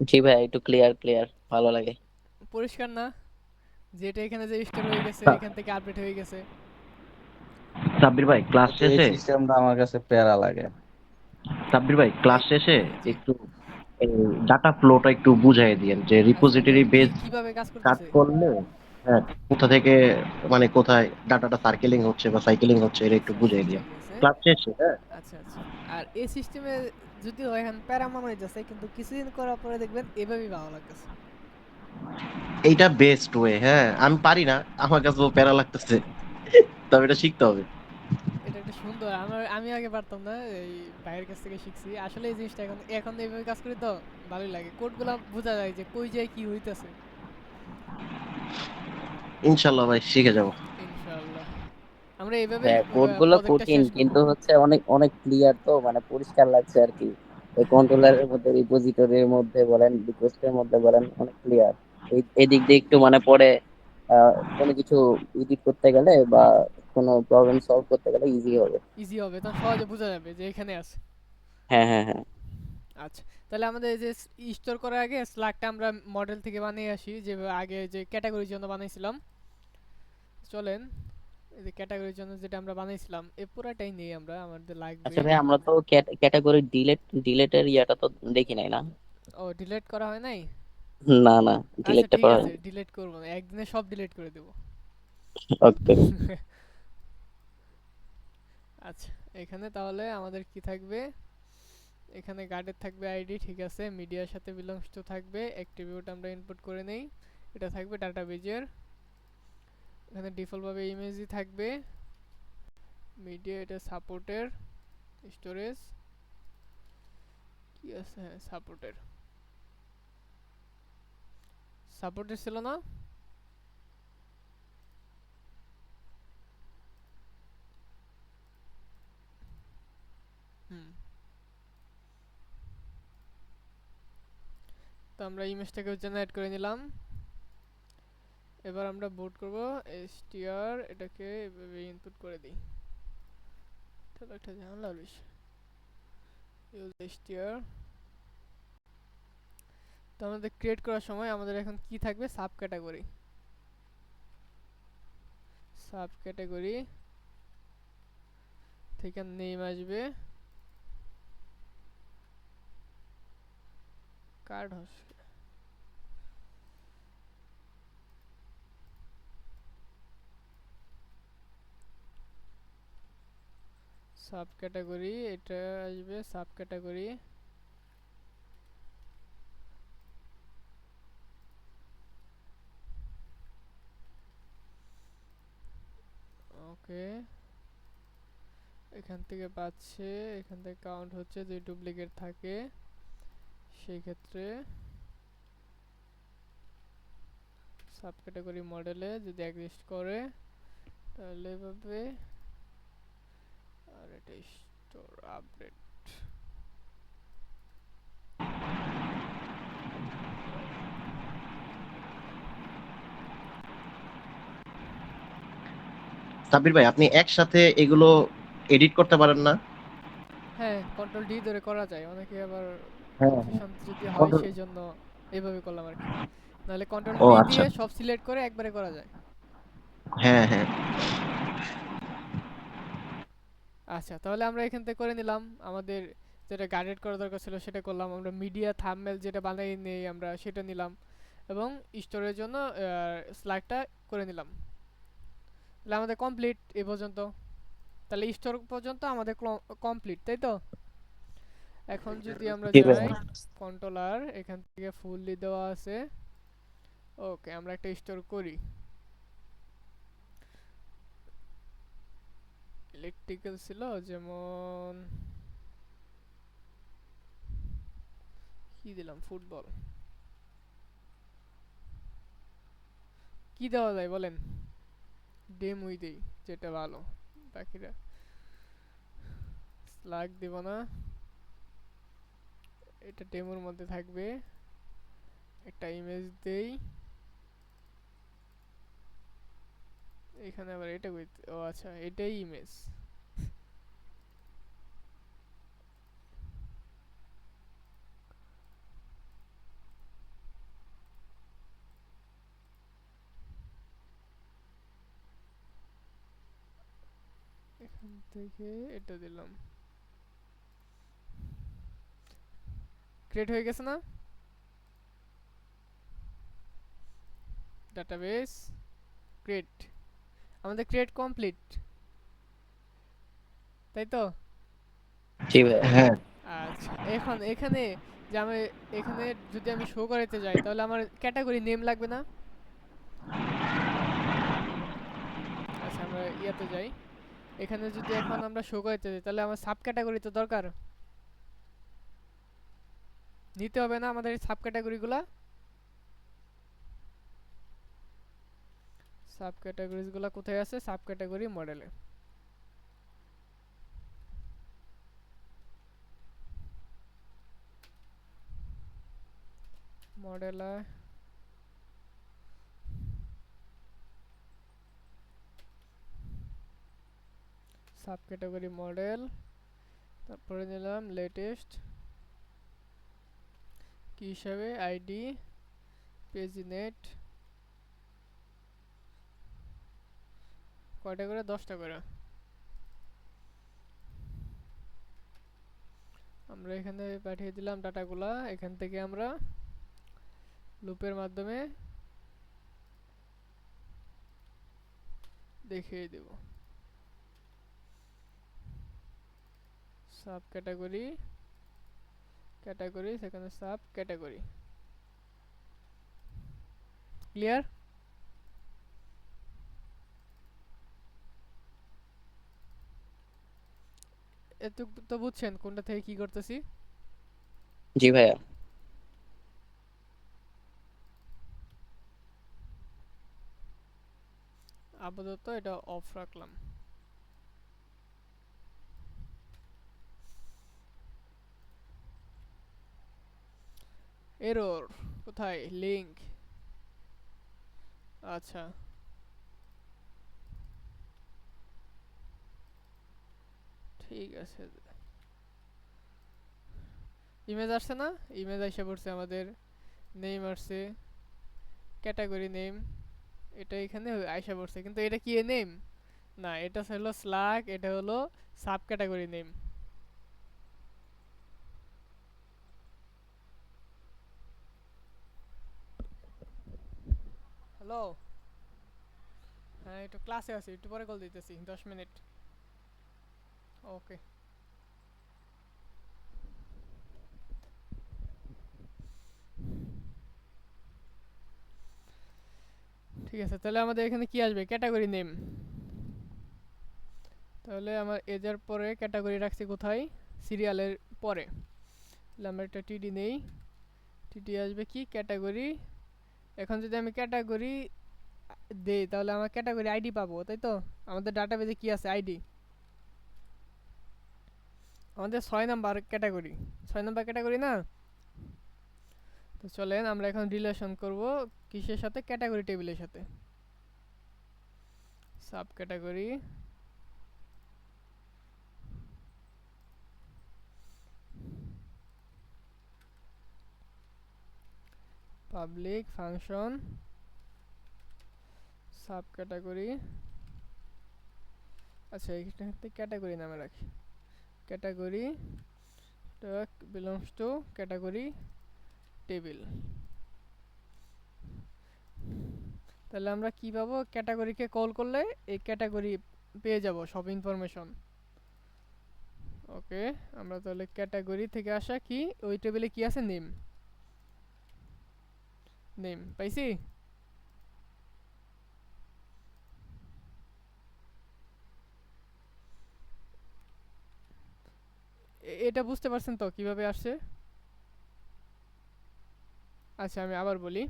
জি ভাইয়া, একটু ক্লিয়ার ক্লিয়ার ভালো লাগে। পরিষ্কার না, যেটা এখানে যে স্টোর হয়ে গেছে এখান থেকে আপডেট হয়ে গেছে। সাব্বির ভাই ক্লাস এই শেষে সিস্টেমটা আমার কাছে প্যারা লাগে। সাব্বির ভাই ক্লাস শেষে জি। একটু ডাটা ফ্লোটা একটু বুঝাই দিয়েন যে আচ্ছা, রিপোজিটরি বেস কিভাবে কাজ কাজ করতেছে? করলে হ্যাঁ, কোথা থেকে মানে কোথায় ডাটাটা সার্কেলিং হচ্ছে বা সাইকেলিং হচ্ছে এটা একটু আচ্ছা, বুঝাই ঠিক দিয়েন আছে। ক্লাস শেষে। হ্যাঁ, আচ্ছা আচ্ছা। আর এই সিস্টেমে যদিও এখন প্যারা মনে হইতেছে, কিন্তু কিছুদিন করার পরে দেখবেন এভাবেই ভালো লাগতেছে। এইটা বেস্ট ওয়ে। হ্যাঁ, আমি পারি না, আমার কাছে প্যারা লাগতেছে, তবে এটা শিখতে হবে। এটা একটা সুন্দর, আমি আগে পারতাম না, এই ভাইয়ের কাছ থেকে শিখছি আসলে এই জিনিসটা। এখন এখন এইভাবে কাজ করি তো ভালোই লাগে, কোডগুলো বোঝা যায় যে কই যায় কি হইতাছে। ইনশাল্লাহ ভাই শিখে যাব। ইনশাআল্লাহ আমরা এইভাবেই হ্যাঁ, কোডগুলো প্রজেক্টটা কঠিন শেষ করব। কিন্তু হচ্ছে অনেক অনেক ক্লিয়ার, তো মানে পরিষ্কার লাগছে আর কি। এই কন্ট্রোলারের মধ্যে, রিপোজিটরির মধ্যে বলেন, রিকোয়েস্টের মধ্যে বলেন, অনেক ক্লিয়ার। এই দিক দিয়ে একটু মানে পরে কোনো কিছু এডিট করতে গেলে বা কোনো প্রবলেম সলভ করতে গেলে ইজি হবে। ইজি হবে, তখন সহজে বোঝা যাবে যে এখানে আছে। হ্যাঁ হ্যাঁ হ্যাঁ। আচ্ছা, তাহলে আমাদের এই যে স্টোর করার আগে স্ল্যাকটা আমরা মডেল থেকে বানিয়ে আসি, যে আগে যে ক্যাটাগরির জন্য বানাইছিলাম। চলেন, এই যে ক্যাটাগরির জন্য যেটা আমরা বানাইছিলাম এই পুরাটাই নেই আমরা, আমাদের লাগবে। আচ্ছা ভাই, আমরা তো ক্যাটাগরি ডিলেটের ইয়াটা তো দেখি নাই না। ও, ডিলিট করা হয় নাই? না না, আচ্ছা ডিলেটটা ঠিক করা আছে, হয়নি। ডিলিট করব না, একদিনে সব ডিলিট করে দেব। ওকে। আচ্ছা, এখানে তাহলে আমাদের কি থাকবে, এখানে গার্ডের থাকবে আইডি, ঠিক আছে, মিডিয়ার সাথে বিলংস টু থাকবে, অ্যাট্রিবিউট আমরা ইনপুট করে নেই, এটা থাকবে ডাটাবেজের। এখানে ডিফল্ট ভাবে ইমেজই থাকবে, মিডিয়া এটা সাপোর্টের, স্টোরেজ কি আছে, হ্যাঁ সাপোর্টের ছিল না? হুম, তো আমরা ইমেজটাকে জেনারেট করে নিলাম। এবার আমরা বুট করব, str এটাকে এভাবে ইনপুট করে দিই, তাহলে একটা ঝামেলা হইস। Use str। তো আমাদের ক্রিয়েট করার সময় আমাদের এখন কি থাকবে, সাব ক্যাটাগরি। সাব ক্যাটাগরি থেকে নেম আসবে, কার্ড হচ্ছে সাব ক্যাটাগরি, এটা আসবে সাব ক্যাটাগরি। ওকে, এখান থেকে পাচ্ছে, এখান থেকে কাউন্ট হচ্ছে যে ডুপ্লিকেট থাকে সেই ক্ষেত্রে সাব ক্যাটাগরি মডেলে যদি এক্সিস্ট করে তাহলে এভাবে। আর এটা স্টোর আপডেট। সাব্বির ভাই, আপনি একসাথে এগুলো এডিট করতে পারেন না? হ্যাঁ, কন্ট্রোল ডি ধরে করা যায়, অনেকে আবার হ্যাঁ, কনফিউশন যদি হয় Control- সেই জন্য এইভাবে করলাম আর কি। নাহলে কন্ট্রোল ও ডি আচ্ছা, দিয়ে সব সিলেক্ট করে একবারে করা যায়। হ্যাঁ হ্যাঁ। আচ্ছা, তাহলে আমরা এখান থেকে করে নিলাম আমাদের যেটা গাইডেড করা দরকার ছিল সেটা করলাম। আমরা মিডিয়া থাম্বনেল যেটা বানাই নেই আমরা সেটা নিলাম, এবং স্টোরের জন্য স্লাইডটা করে নিলাম। তাহলে আমাদের কমপ্লিট এ পর্যন্ত। তাহলে স্টোর পর্যন্ত আমাদের কমপ্লিট, তাই তো? এখন যদি আমরা জি যাই ভাইয়া। কন্ট্রোলার, এখান থেকে ফুললি দেওয়া আছে। ওকে, আমরা একটা স্টোর করি। ইলেকট্রিক্যাল ছিল, যেমন কি দিলাম, ফুটবল। কি দেওয়া যায় বলেন? ডেমই দেই, যেটা ভালো। বাকিরা স্লাগ দেব না, এটা ডেমোর মধ্যে থাকবে। একটা ইমেজ দেই, এখানে আবার এটা ও আচ্ছা, এটাই ইমেজ। এখান থেকে এটা দিলাম, ক্রিয়েট হয়ে গেছে না? ডাটাবেস ক্রিয়েট, আমাদের ক্রিয়েট কমপ্লিট, তাই তো? জি ভাইয়া। হ্যাঁ, আচ্ছা, এখন এখানে যে আমি এখানে যদি আমি শো করাতে যাই তাহলে আমার ক্যাটাগরি নেম লাগবে না? আচ্ছা, আমরা ইয়াতে যাই। এখানে যদি এখন আমরা শো করাতে যাই তাহলে আমার সাব ক্যাটাগরি তো দরকার, নিতে হবে না আমাদের সাব ক্যাটাগরিগুলা? সাব ক্যাটাগরিজগুলা কোথায় আছে? সাব ক্যাটাগরি মডেলে। মডেলে সাব ক্যাটাগরি মডেল, তারপরে নিলাম লেটেস্ট কি হিসাবে আইডি পেজিনেট। কয়টা করে? 10টা করে। আমরা এখানে পাঠিয়ে দিলাম ডাটাগুলা, এখান থেকে আমরা লুপের মাধ্যমে দেখিয়ে দেব। সাব ক্যাটাগরি, ক্যাটাগরি, সেখানে সাব ক্যাটাগরি। ক্লিয়ার? এতটুকু তো বুঝছেন কোনটা থেকে কি করতেছি? জি ভাইয়া। আপাতত এটা অফ রাখলাম। এরর কোথায়? লিংক, আচ্ছা ঠিক আছে। ইমেজ আসছে না? ইমেজ আইসা পড়ছে আমাদের, নেম আসছে, ক্যাটাগরি নেম, এটা এখানে আইসা পড়ছে, কিন্তু এটা কি নেম? না, এটা হলো স্লাগ, এটা হলো সাব ক্যাটাগরি নেম। হ্যালো, হ্যাঁ একটু ক্লাসে আছি, একটু পরে কল দিতেছি, 10 মিনিট। ওকে, ঠিক আছে। তাহলে আমাদের এখানে কি আসবে? Category name. তাহলে আমার এজের পরে ক্যাটাগরি রাখছি কোথায়, সিরিয়ালের পরে। তাহলে আমরা একটা টিডি নেই, টিডি আসবে কি ক্যাটাগরি। এখন যদি আমি ক্যাটাগরি দেই তাহলে আমার ক্যাটাগরি আইডি পাবো, তাই তো? আমাদের ডাটাবেজে কি আছে, আইডি। আমাদের 6 নাম্বার ক্যাটাগরি, 6 নাম্বার ক্যাটাগরি না। তো চলেন আমরা এখন রিলেশন করব কিসের সাথে, ক্যাটাগরি টেবিলের সাথে। Sub category, public function sub category. আচ্ছা এইখানে ক্যাটাগরি নামে রাখি, category belongs to category table. তাহলে আমরা কি পাবো, ক্যাটাগরিকে কল করলে এই ক্যাটাগরি পেয়ে যাব সব ইনফরমেশন। ওকে, আমরা তাহলে ক্যাটাগরি থেকে আসা কি ওই টেবিলে কি আছে, নেম। নেম পাইছি। এটা বুঝতে পারছেন তো কিভাবে আসছে? আচ্ছা আমি আবার বলি,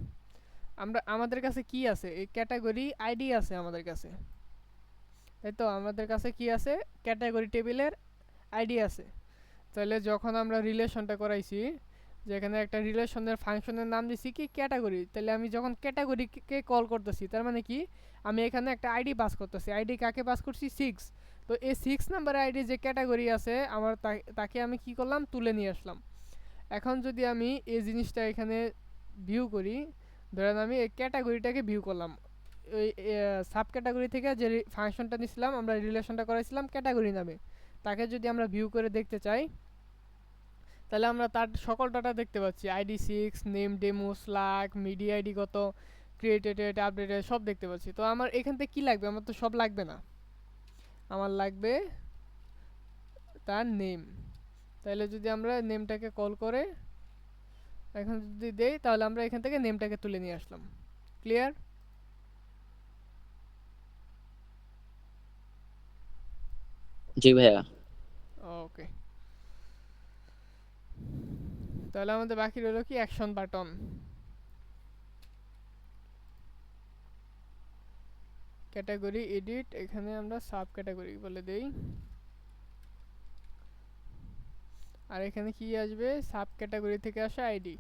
আমাদের কাছে কি আছে, এই ক্যাটাগরি আইডি আছে আমাদের কাছে, তাই তো? আমাদের কাছে কি আছে, ক্যাটাগরি টেবিলের আইডি আছে। তাহলে যখন আমরা রিলেশনটা করাইছি, যেখানে একটা রিলেশনের ফাংশনের নাম দিছি কি ক্যাটাগরি, তাহলে আমি যখন ক্যাটাগরিকে কল করতেছি তার মানে কি, আমি এখানে একটা আইডি পাস করতেছি। আইডি কাকে পাস করছি, 6। তো এই 6 নাম্বারের আইডি যে ক্যাটাগরি আছে আমার, তাকে আমি কি করলাম, তুলে নিয়ে আসলাম। এখন যদি আমি এই জিনিসটা এখানে ভিউ করি, ধরেন আমি এই ক্যাটাগরিটাকে ভিউ করলাম, ওই সাব ক্যাটাগরি থেকে যে ফাংশনটা নিছিলাম আমরা, রিলেশনটা করাইছিলাম ক্যাটাগরি নামে, তাকে যদি আমরা ভিউ করে দেখতে চাই তাহলে আমরা তার সকল ডাটা দেখতে পাচ্ছি। ID 6, name, demo, slack, media ID কত, ক্রিয়েটেড, আপডেটেড সব দেখতে পাচ্ছি। তো আমার এখান থেকে কী লাগবে, আমার তো সব লাগবে না, আমার লাগবে তার নেম। তাহলে যদি আমরা নেমটাকে কল করে এখন যদি দেই তাহলে আমরা এখান থেকে নেমটাকে তুলে নিয়ে আসলাম। ক্লিয়ার? জি ভাইয়া। ওকে, তাহলে আমাদের বাকি রইল কি, অ্যাকশন বাটন। ক্যাটাগরি এডিট, এখানে আমরা সাব ক্যাটাগরি বলে দেই, আর এখানে কি আসবে, সাব ক্যাটাগরি থেকে আসা আইডি।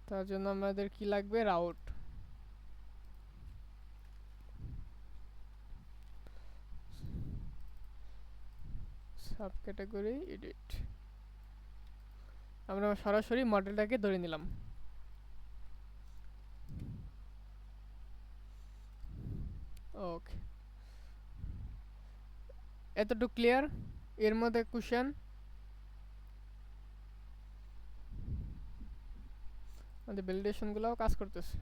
তার জন্য আমাদের কি লাগবে, রাউট। সাব ক্যাটাগরি এডিট, আমরা সরাসরি মডেলটাকে ধরে নিলাম। ওকে, এতটুকু ক্লিয়ার? এর মধ্যে কোশ্চেন? আমাদের ভ্যালিডেশনগুলোও কাজ করতেছে।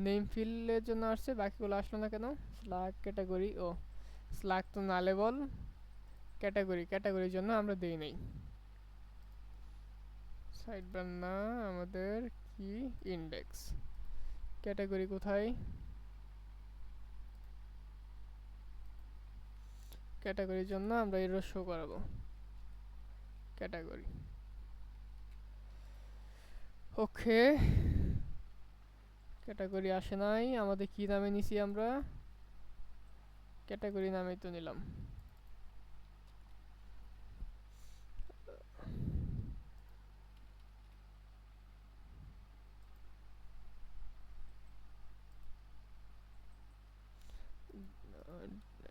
নেম ফিল্ডের জন্য আসছে, বাকিগুলো আসলো না কেন? স্ল্যাক ক্যাটাগরি, ও স্ল্যাক তো নালেবল, ক্যাটাগরির জন্য আমরা দেই নাই। সাইডবার না, আমাদের কি ইন্ডেক্স, ক্যাটাগরি কোথায়, ক্যাটাগরির জন্য আমরা এরর শো করাবো, ক্যাটাগরি। ওকে, ক্যাটাগরি আসে নাই, আমাদের কি নামে নিছি আমরা, ক্যাটাগরি নামেই তো নিলাম।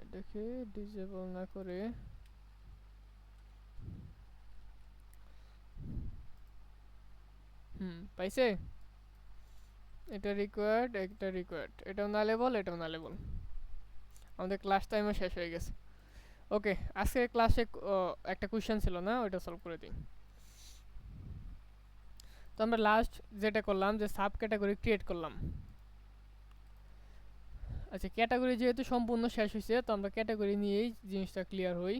এটাকে ডিসেবল না করে পাইছে, এটা রিকোয়ার্ড, এটাও নালেবল, এটাও নালেবল। আমাদের ক্লাস টাইমও শেষ হয়ে গেছে। ওকে, আজকে ক্লাসে একটা কোশ্চেন ছিল না, ওইটা সলভ করে দিই। তো আমরা লাস্ট যেটা করলাম যে সাব ক্যাটাগরি ক্রিয়েট করলাম। আচ্ছা, ক্যাটাগরি যেহেতু সম্পূর্ণ শেষ হয়েছে তো আমরা ক্যাটাগরি নিয়েই জিনিসটা ক্লিয়ার হই।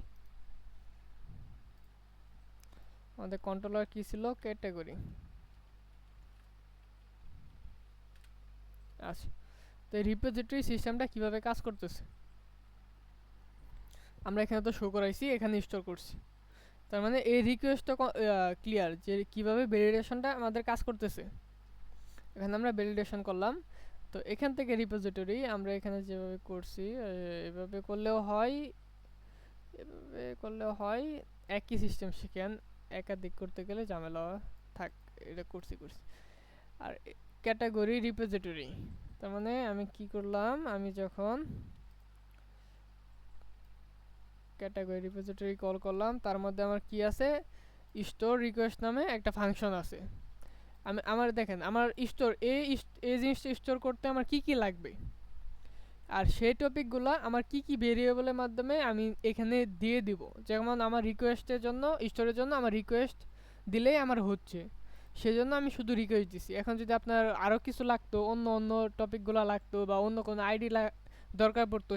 আমাদের কন্ট্রোলার কি ছিল, ক্যাটাগরি। আচ্ছা, তো এই রিপোজিটরি সিস্টেমটা কিভাবে কাজ করতেছে আমরা এখানে তো শো করাইছি, এখানে স্টোর করছি। তার মানে এই রিকোয়েস্টটা ক্লিয়ার যে কিভাবে ভ্যালিডেশনটা আমাদের কাজ করতেছে। এখানে আমরা ভ্যালিডেশন করলাম। তো এখান থেকে রিপোজিটরি আমরা এখানে যেভাবে করছি এভাবে করলেও হয়, এভাবে করলেও হয়, একই সিস্টেম শিখেন, একাধিক করতে গেলে ঝামেলা থাক, এটা করছি। আর ক্যাটাগরি রিপোজিটরি, তার মানে আমি কি করলাম, আমি যখন ক্যাটাগরি রিপোজিটরি কল করলাম তার মধ্যে আমার কি আছে, স্টোর রিকোয়েস্ট নামে একটা ফাংশন আছে। আমার দেখেন আমার স্টোর এই জিনিসটা স্টোর করতে আমার কি কি লাগবে, আর সেই টপিকগুলো আমার কি কি ভেরিয়েবলের মাধ্যমে আমি এখানে দিয়ে দিব। যেমন আমার রিকোয়েস্টের জন্য, স্টোরের জন্য আমার রিকোয়েস্ট দিলেই আমার হচ্ছে, সেজন্য আমি শুধু রিকোয়েস্ট দিছি। এখন যদি আপনার আরও কিছু লাগতো, অন্য টপিকগুলো লাগতো বা অন্য কোনো আইডি দরকার পড়তো,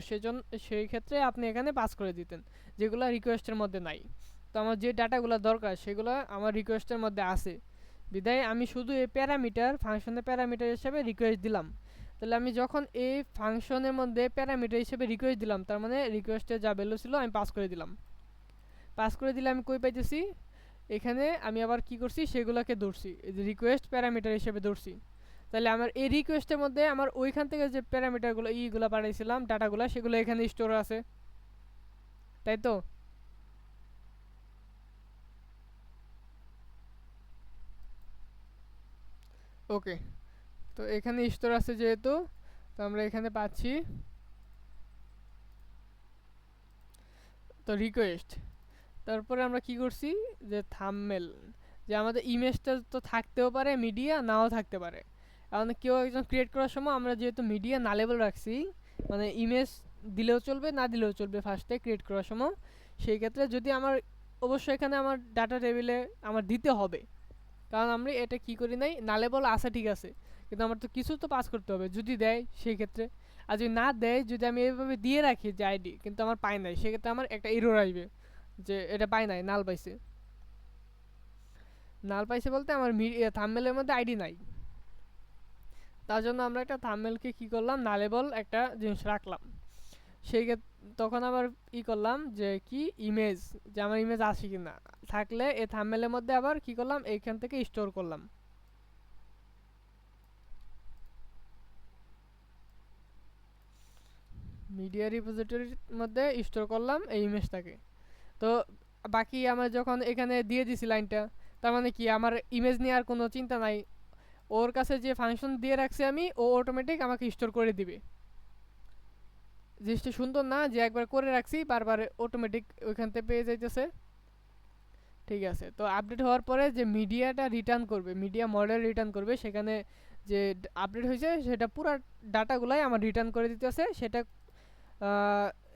সেই ক্ষেত্রে আপনি এখানে পাস করে দিতেন, যেগুলো রিকোয়েস্টের মধ্যে নাই। তো আমার যে ডাটাগুলো দরকার সেগুলো আমার রিকোয়েস্টের মধ্যে আছে, বিদায় আমি শুধু এই প্যারামিটার ফাংশনের প্যারামিটার হিসেবে রিকোয়েস্ট দিলাম। তাহলে আমি যখন এই ফাংশনের মধ্যে প্যারামিটার হিসেবে রিকোয়েস্ট দিলাম, তার মানে রিকোয়েস্টের যা ভ্যালু ছিল আমি পাস করে দিলাম। পাস করে দিলে আমি কই পাইতেছি, এখানে আমি আবার কি করছি, সেগুলোকে ধরছি, রিকোয়েস্ট প্যারামিটার হিসেবে ধরছি। তাহলে আমার এই রিকোয়েস্টের মধ্যে আমার ওইখান থেকে যে প্যারামিটারগুলো ইগুলো পাঠাইছিলাম, ডাটাগুলো, সেগুলো এখানে স্টোর আছে, তাই তো? ওকে, তো এখানে স্টোর আছে যেহেতু, তো আমরা এখানে পাচ্ছি তো রিকোয়েস্ট। তারপরে আমরা কি করছি, যে থাম্বনেল, যে আমাদের ইমেজটা তো থাকতেও পারে, মিডিয়া নাও থাকতে পারে। কারণ কেউ একজন ক্রিয়েট করার সময় আমরা যেহেতু মিডিয়া না লেবেল রাখছি, মানে ইমেজ দিলেও চলবে না দিলেও চলবে ফার্স্টে ক্রিয়েট করার সময়, সেই ক্ষেত্রে যদি আমার অবশ্যই এখানে আমার ডাটা টেবিলে আমার দিতে হবে, কারণ আমরা এটা কি করি নাই, না লেবেল আসে ঠিক আছে, কিন্তু আমার তো কিছু তো পাস করতে হবে যদি দেয় সেই ক্ষেত্রে। আর যদি না দেয়, যদি আমি এইভাবে দিয়ে রাখি যে আইডি কিন্তু আমার পাই নাই, সেক্ষেত্রে আমার একটা এরর আসবে যে এটা পাই নাই, নাল পাইছে। নাল পাইছে বলতে আমার থাম্বনেলের মধ্যে আইডি নাই, তার জন্য আমরা একটা থাম্বনেলকে কি করলাম, নালেবল একটা জিনিস রাখলাম। সেই তখন আবার ই করলাম যে কি ইমেজ, যে আমার ইমেজ আসে কি না, থাকলে এই থাম্বনেলের মধ্যে আবার কি করলাম, এইখান থেকে স্টোর করলাম। মিডিয়া রিপোজিটরির মধ্যে স্টোর করলাম এই ইমেজটাকে। তো বাকি আমার যখন এখানে দিয়ে দিছি লাইনটা, তার মানে কি আমার ইমেজ নিয়ে আর কোনো চিন্তা নাই, ওর কাছে যে ফাংশন দিয়ে রাখছি আমি, ও অটোমেটিক আমাকে স্টোর করে দিবে। জিনিসটা সুন্দর না, যে একবার করে রাখছি বারবার অটোমেটিক ওইখান থেকে পেয়ে যাইতেছে। ঠিক আছে, তো আপডেট হওয়ার পরে যে মিডিয়াটা রিটার্ন করবে, মিডিয়া মডেল রিটার্ন করবে, সেখানে যে আপডেট হয়েছে সেটা পুরো ডাটাগুলাই আমার রিটার্ন করে দিতেছে, সেটা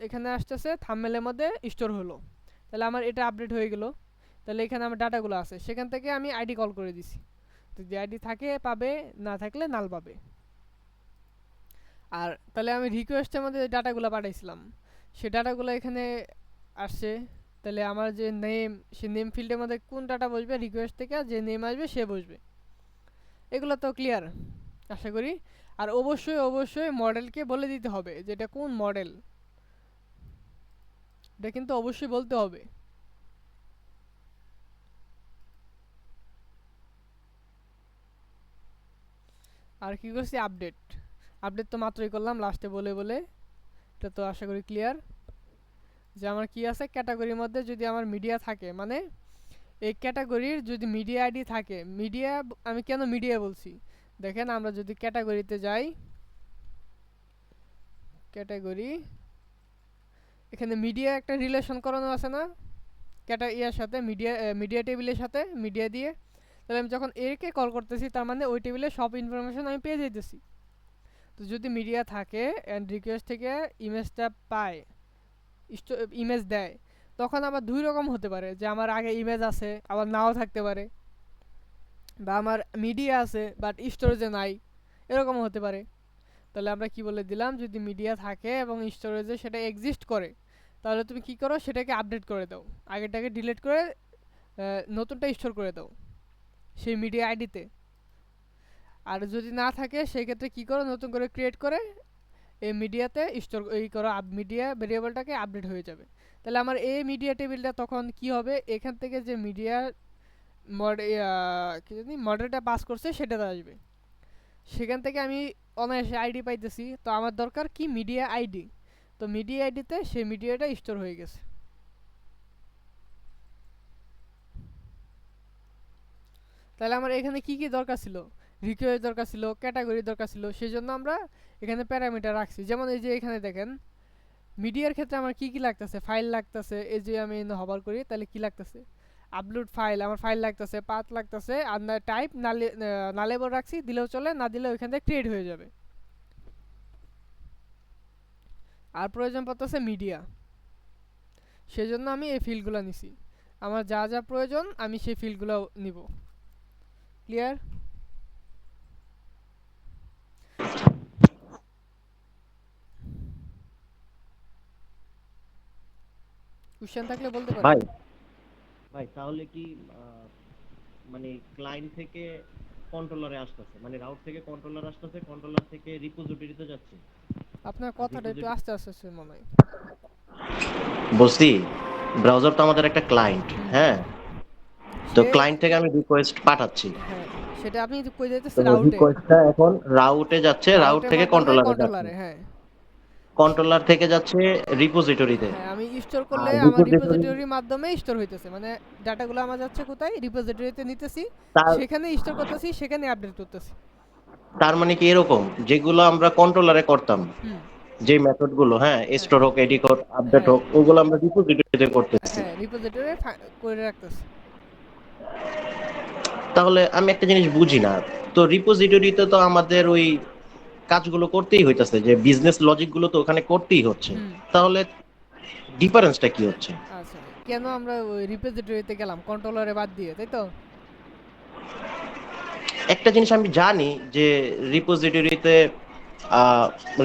এখানে আসতেছে থাম্বনেলের মধ্যে স্টোর হলো। তাহলে আমার এটা আপডেট হয়ে গেল। তাহলে এখানে আমার ডাটাগুলো আছে, সেখান থেকে আমি আইডি কল করে দিছি, তো যে আইডি থাকে পাবে, না থাকলে নাল পাবে। আর তাহলে আমি রিকোয়েস্টের মধ্যে যে ডাটাগুলো পাঠাইছিলাম, সে ডাটাগুলো এখানে আসছে। তাহলে আমার যে নেম, সে নেম ফিল্ডের মধ্যে কোন ডাটা বসবে, রিকোয়েস্ট থেকে যে নেম আসবে সে বসবে। এগুলো তো ক্লিয়ার আশা করি। আর অবশ্যই মডেলকে বলে দিতে হবে যে এটা কোন মডেল, এটা কিন্তু অবশ্যই বলতে হবে। আর কি করছি, আপডেট তো মাত্রই করলাম লাস্টে বলে, এটা তো আশা করি ক্লিয়ার। যে আমার কি আছে, ক্যাটাগরির মধ্যে যদি আমার মিডিয়া থাকে, মানে এই ক্যাটাগরির যদি মিডিয়া আইডি থাকে, মিডিয়া আমি কেন মিডিয়া বলছি দেখেন, আমরা যদি ক্যাটাগরিতে যাই, ক্যাটাগরি, এখানে মিডিয়া একটা রিলেশন করানো আছে না ইয়ার সাথে, মিডিয়া টেবিলের সাথে মিডিয়া দিয়ে। তাহলে আমি যখন একে কল করতেছি, তার মানে ওই টেবিলে সব ইনফরমেশন আমি পেয়ে যাইতেছি। তো যদি মিডিয়া থাকে অ্যান্ড রিকোয়েস্ট থেকে ইমেজটা পায়, ইমেজ দেয়, তখন আবার দুই রকম হতে পারে, যে আমার আগে ইমেজ আছে আবার নাও থাকতে পারে, বা আমার মিডিয়া আছে বাট স্টোরেজে নাই, এরকমও হতে পারে। তাহলে আমরা কি বলে দিলাম, যদি মিডিয়া থাকে এবং স্টোরেজে সেটা এক্সিস্ট করে, তাহলে তুমি কি করো, সেটাকে আপডেট করে দাও, আগেরটাকে ডিলিট করে নতুনটা স্টোর করে দাও সেই মিডিয়া আইডিতে। আর যদি না থাকে সেক্ষেত্রে কি করো, নতুন করে ক্রিয়েট করে এই মিডিয়াতে স্টোর এই করো, মিডিয়া ভেরিয়েবলটাকে আপডেট হয়ে যাবে। তাহলে আমার এই মিডিয়া টেবিলটা তখন কি হবে, এখান থেকে যে মিডিয়া কি জানি মডেলটা পাস করছে সেটাতে আসবে। সেখান থেকে আমি অনায়াসে আইডি পাইতেছি, তো আমার দরকার কি মিডিয়া আইডি। তো মিডিয়া আইডিতে সেই মিডিয়াটা স্টোর হয়ে গেছে। তাহলে আমার এখানে কি কি দরকার ছিল, রিকোয়েস্ট দরকার ছিল, ক্যাটাগরি দরকার ছিল, সেই জন্য আমরা এখানে প্যারামিটার রাখছি। যেমন এই যে এখানে দেখেন মিডিয়ার ক্ষেত্রে আমার কি কি লাগতেছে, ফাইল লাগতেছে। এই যে আমি হবার করি তাহলে কি লাগতেছে, আপলোড ফাইল, আমার ফাইল লাগতেছে, পাথ লাগতেছে, আর টাইপ নালেবল রাখছি, দিলেও চলে, না দিলেও এখান থেকে ক্রিয়েট হয়ে যাবে। আর প্রয়োজন পড়তেছে মিডিয়া, সেজন্য আমি এই ফিল্ডগুলো নিছি। আমার যা যা প্রয়োজন আমি সেই ফিল্ডগুলো নিব। ক্লিয়ার? কোশ্চেন থাকলে বলতে পারেন। ভাই ভাই তাহলে কি মানে ক্লায়েন্ট থেকে কন্ট্রোলারে আসতেছে, মানে রাউট থেকে কন্ট্রোলার আসতেছে, কন্ট্রোলার থেকে রিপোজিটরিতে যাচ্ছে? আপনার কথাটা একটু আস্তে আস্তে আসছে মনে হয়। বলছি ব্রাউজার তো আমাদের একটা ক্লায়েন্ট, হ্যাঁ, তো ক্লায়েন্ট থেকে আমি রিকোয়েস্ট পাঠাচ্ছি, হ্যাঁ সেটা আপনি কই তো যাইতেছেন রাউটে, রিকোয়েস্টটা এখন রাউটে যাচ্ছে, রাউট থেকে কন্ট্রোলারে যাচ্ছে, কন্ট্রোলারে। হ্যাঁ কন্ট্রোলার থেকে যাচ্ছে রিপোজিটরিতে। হ্যাঁ আমি স্টোর করলে আর আমার রিপোজিটরি রিপোজিটরির মাধ্যমে স্টোর হইতেছে, মানে ডাটাগুলো আমার যাচ্ছে কোথায়, রিপোজিটরিতে নিতেছি, তার সেখানে স্টোর করতেছি, সেখানে আপডেট করতেছি। তার মানে কি এরকম যেগুলো আমরা কন্ট্রোলারে করতাম, হুম যে মেথড গুলো, হ্যাঁ, হ্যাঁ স্টোর হোক, এডিট হোক, আপডেট হ্যাঁ হোক, ওগুলো আমরা রিপোজিটরিতে করতেছি। হ্যাঁ রিপোজিটরি করে রাখতেছি। তাহলে আমি একটা জিনিস বুঝি না, তো রিপোজিটরিতে তো আমাদের ওই কাজগুলো করতেই হইতাছে, যে বিজনেস লজিক গুলো তো ওখানে করতেই হচ্ছে, হুম তাহলে ডিফারেন্সটা কি হচ্ছে? আচ্ছা, কেন আমরা ওই রিপোজিটরিতে গেলাম কন্ট্রোলারে বাদ দিয়ে, তাই তো? একটা জিনিস আমি জানি যে রিপোজিটরিতে